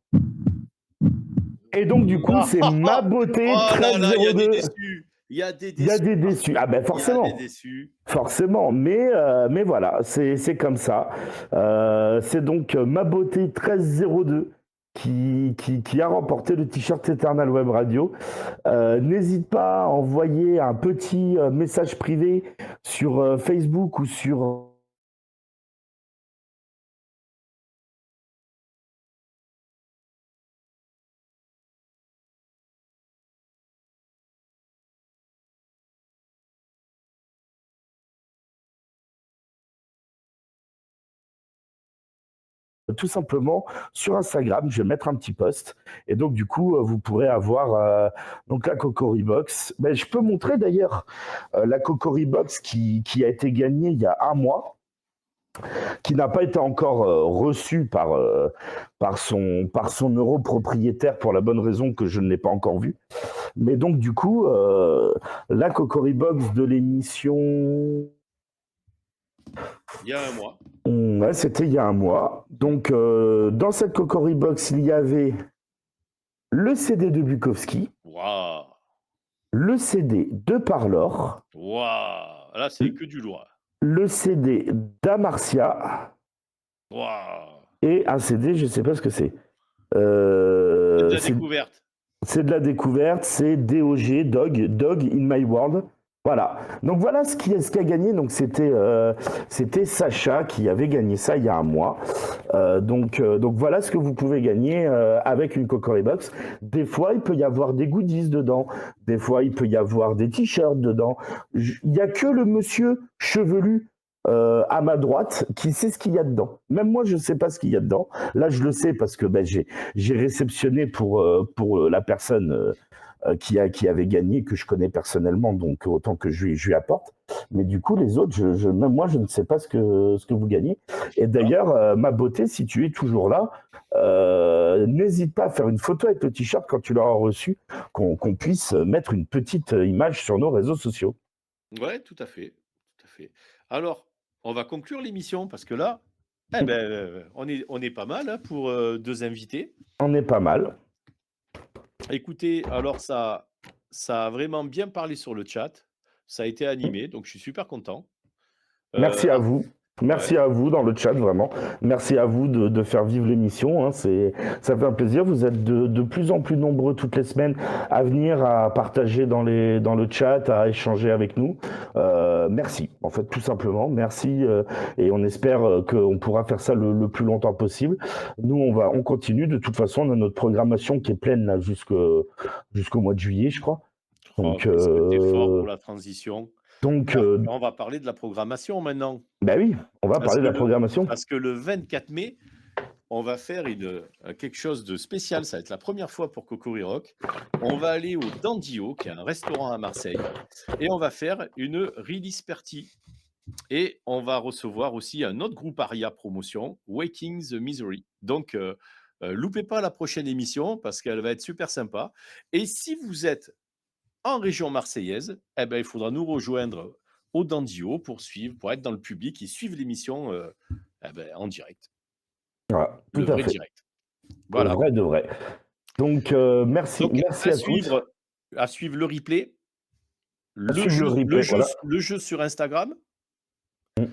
Et donc du coup, c'est ma beauté Oh là là, il y a des 1302. déçus. Il y a des Il y a déçus. des déçus. Ah ben Il y a forcément. des déçus. Forcément, mais voilà, c'est comme ça. C'est donc ma beauté 1302 qui a remporté le t-shirt Eternal Web Radio. N'hésite pas à envoyer un petit message privé sur Facebook ou sur tout simplement sur Instagram. Je vais mettre un petit post et donc du coup vous pourrez avoir donc la Cocori Box. Ben, je peux montrer d'ailleurs la Cocori Box qui a été gagnée il y a un mois, qui n'a pas été encore reçue par son euro-propriétaire pour la bonne raison que je ne l'ai pas encore vue. Mais donc du coup la Cocori Box de l'émission... Il y a un mois. Ouais, c'était il y a un mois. Donc, dans cette Cocori Box, il y avait le CD de Bukowski, Waouh. le CD de Parlor, Waouh. Là, c'est que du lourd. le CD d'Amarcia Waouh. et un CD, je ne sais pas ce que c'est. C'est de la C'est découverte. c'est de la découverte, c'est DOG, Dog in My World. Voilà. Donc voilà ce qui a gagné. Donc c'était Sacha qui avait gagné ça il y a un mois. Donc voilà ce que vous pouvez gagner avec une Cocori Box. Des fois, il peut y avoir des goodies dedans. Des fois, il peut y avoir des t-shirts dedans. Il n'y a que le monsieur chevelu à ma droite qui sait ce qu'il y a dedans. Même moi, je ne sais pas ce qu'il y a dedans. Là, je le sais parce que j'ai réceptionné pour la personne qui avait gagné, que je connais personnellement, donc autant que je lui apporte. Mais du coup, les autres, même moi, je ne sais pas ce que vous gagnez. Et d'ailleurs, ma beauté, si tu es toujours là, n'hésite pas à faire une photo avec le t-shirt quand tu l'auras reçu, qu'on puisse mettre une petite image sur nos réseaux sociaux. Ouais, tout à fait. Tout à fait. Alors, on va conclure l'émission parce que là, on est pas mal hein, pour 2 invités. On est pas mal. Écoutez, alors ça a vraiment bien parlé sur le chat. Ça a été animé, donc je suis super content. Merci à vous. Merci à vous dans le chat, vraiment. Merci à vous de faire vivre l'émission. Hein. Ça fait un plaisir. Vous êtes de plus en plus nombreux toutes les semaines à venir, à partager dans le chat, à échanger avec nous. Merci, en fait, tout simplement. Merci. Et on espère qu'on pourra faire ça le plus longtemps possible. Nous, on continue. De toute façon, on a notre programmation qui est pleine là, jusqu'au mois de juillet, je crois. Donc, qu'est-ce que t'es fort pour la transition. Donc, on va parler de la programmation maintenant. Ben oui, on va parler de la programmation. Parce que le 24 mai, on va faire quelque chose de spécial. Ça va être la première fois pour Cocori Rock. On va aller au Dandio, qui est un restaurant à Marseille, et on va faire une release party. Et on va recevoir aussi un autre groupe Aria Promotion, Waking the Misery. Donc, loupez pas la prochaine émission parce qu'elle va être super sympa. Et si vous êtes en région marseillaise, il faudra nous rejoindre au Dandio pour être dans le public et suivre l'émission en direct. Voilà, Le tout à vrai fait. direct. Voilà. Vrai de vrai. Donc, merci, Donc merci à tous. à suivre le replay, À suivre le replay, voilà. le jeu sur Instagram. Mm.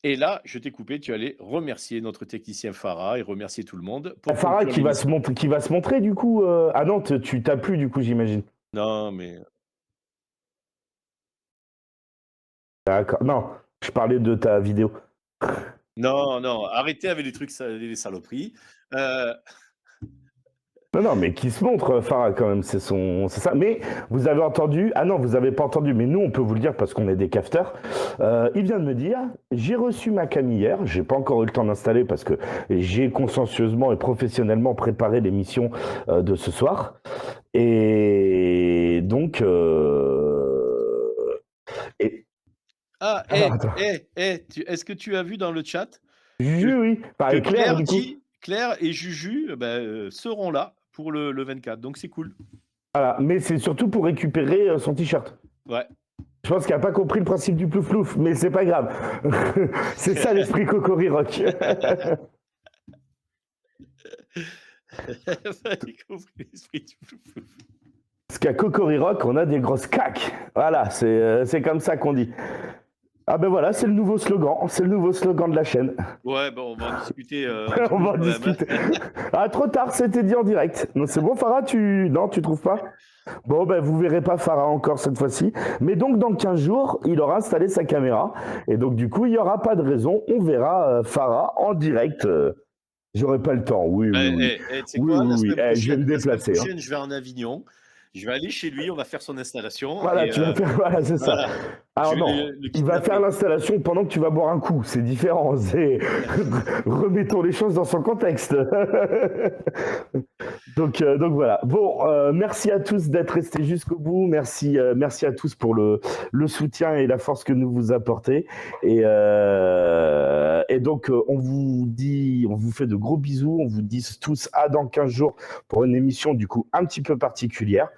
Et là, je t'ai coupé, tu allais remercier notre technicien Farah et remercier tout le monde pour Farah conclure l'émission. qui va se montrer du coup. Ah non, tu t'as plus du coup, j'imagine. Non, mais D'accord. Non, je parlais de ta vidéo. non, arrêtez avec les trucs, les saloperies. Non, mais qui se montre, Farah, quand même, c'est ça. Mais vous avez entendu, ah non, vous avez pas entendu, mais nous, on peut vous le dire parce qu'on est des cafeteurs. Il vient de me dire, j'ai reçu ma cam hier, j'ai pas encore eu le temps d'installer parce que j'ai consciencieusement et professionnellement préparé l'émission de ce soir. Et donc, et... Ah, Alors, attends. est-ce que tu as vu dans le chat Juju, oui, par que Claire, du coup. Claire et Juju seront là pour le 24, donc c'est cool. Voilà, mais c'est surtout pour récupérer son t-shirt. Ouais. Je pense qu'il n'a pas compris le principe du plouf-plouf, mais c'est pas grave. C'est ça l'esprit Cocoriroc. J'ai compris l'esprit du plouf-plouf. Parce qu'à Cocoriroc, on a des grosses caques. Voilà, c'est comme ça qu'on dit. Ah ben voilà, c'est le nouveau slogan. C'est le nouveau slogan de la chaîne. Ouais, bon, on va en discuter. On va en discuter. Ah, trop tard, c'était dit en direct. Non, c'est bon, Farah, non, tu trouves pas? Bon, ben vous verrez pas Farah encore cette fois-ci. Mais donc, dans 15 jours, il aura installé sa caméra. Et donc, du coup, il n'y aura pas de raison. On verra Farah en direct. J'aurai pas le temps, oui. Tu sais quoi, la semaine prochaine, je vais me déplacer. La semaine prochaine, je vais en Avignon. Je vais aller chez lui, on va faire son installation. Voilà, et, tu vas faire, voilà, c'est voilà. ça. Alors non, il va faire l'installation pendant que tu vas boire un coup, c'est différent. Remettons les choses dans son contexte. donc voilà. Bon, merci à tous d'être restés jusqu'au bout. Merci à tous pour le soutien et la force que nous vous apportez. Et donc, on vous fait de gros bisous. On vous dit tous à dans 15 jours pour une émission du coup un petit peu particulière.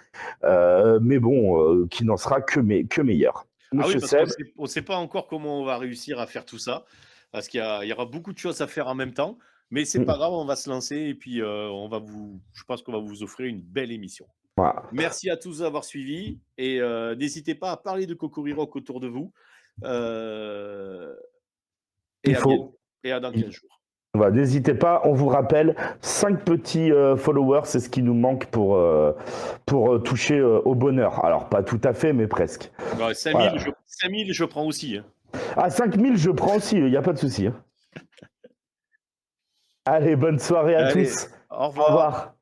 Mais bon, qui n'en sera que meilleur. Monsieur Seb. On ne sait pas encore comment on va réussir à faire tout ça, parce qu'il y aura beaucoup de choses à faire en même temps, mais c'est pas grave, on va se lancer et puis je pense qu'on va vous offrir une belle émission. Voilà. Merci à tous d'avoir suivi et n'hésitez pas à parler de Cocoriroc autour de vous. Et à dans 15 jours. Voilà, n'hésitez pas, on vous rappelle, 5 petits followers, c'est ce qui nous manque pour toucher au bonheur. Alors, pas tout à fait, mais presque. Ouais, 5000, voilà. 5000, je prends aussi. Hein. Ah, 5000, je prends aussi, il n'y a pas de souci. Hein. Allez, bonne soirée à tous. Au revoir. Au revoir.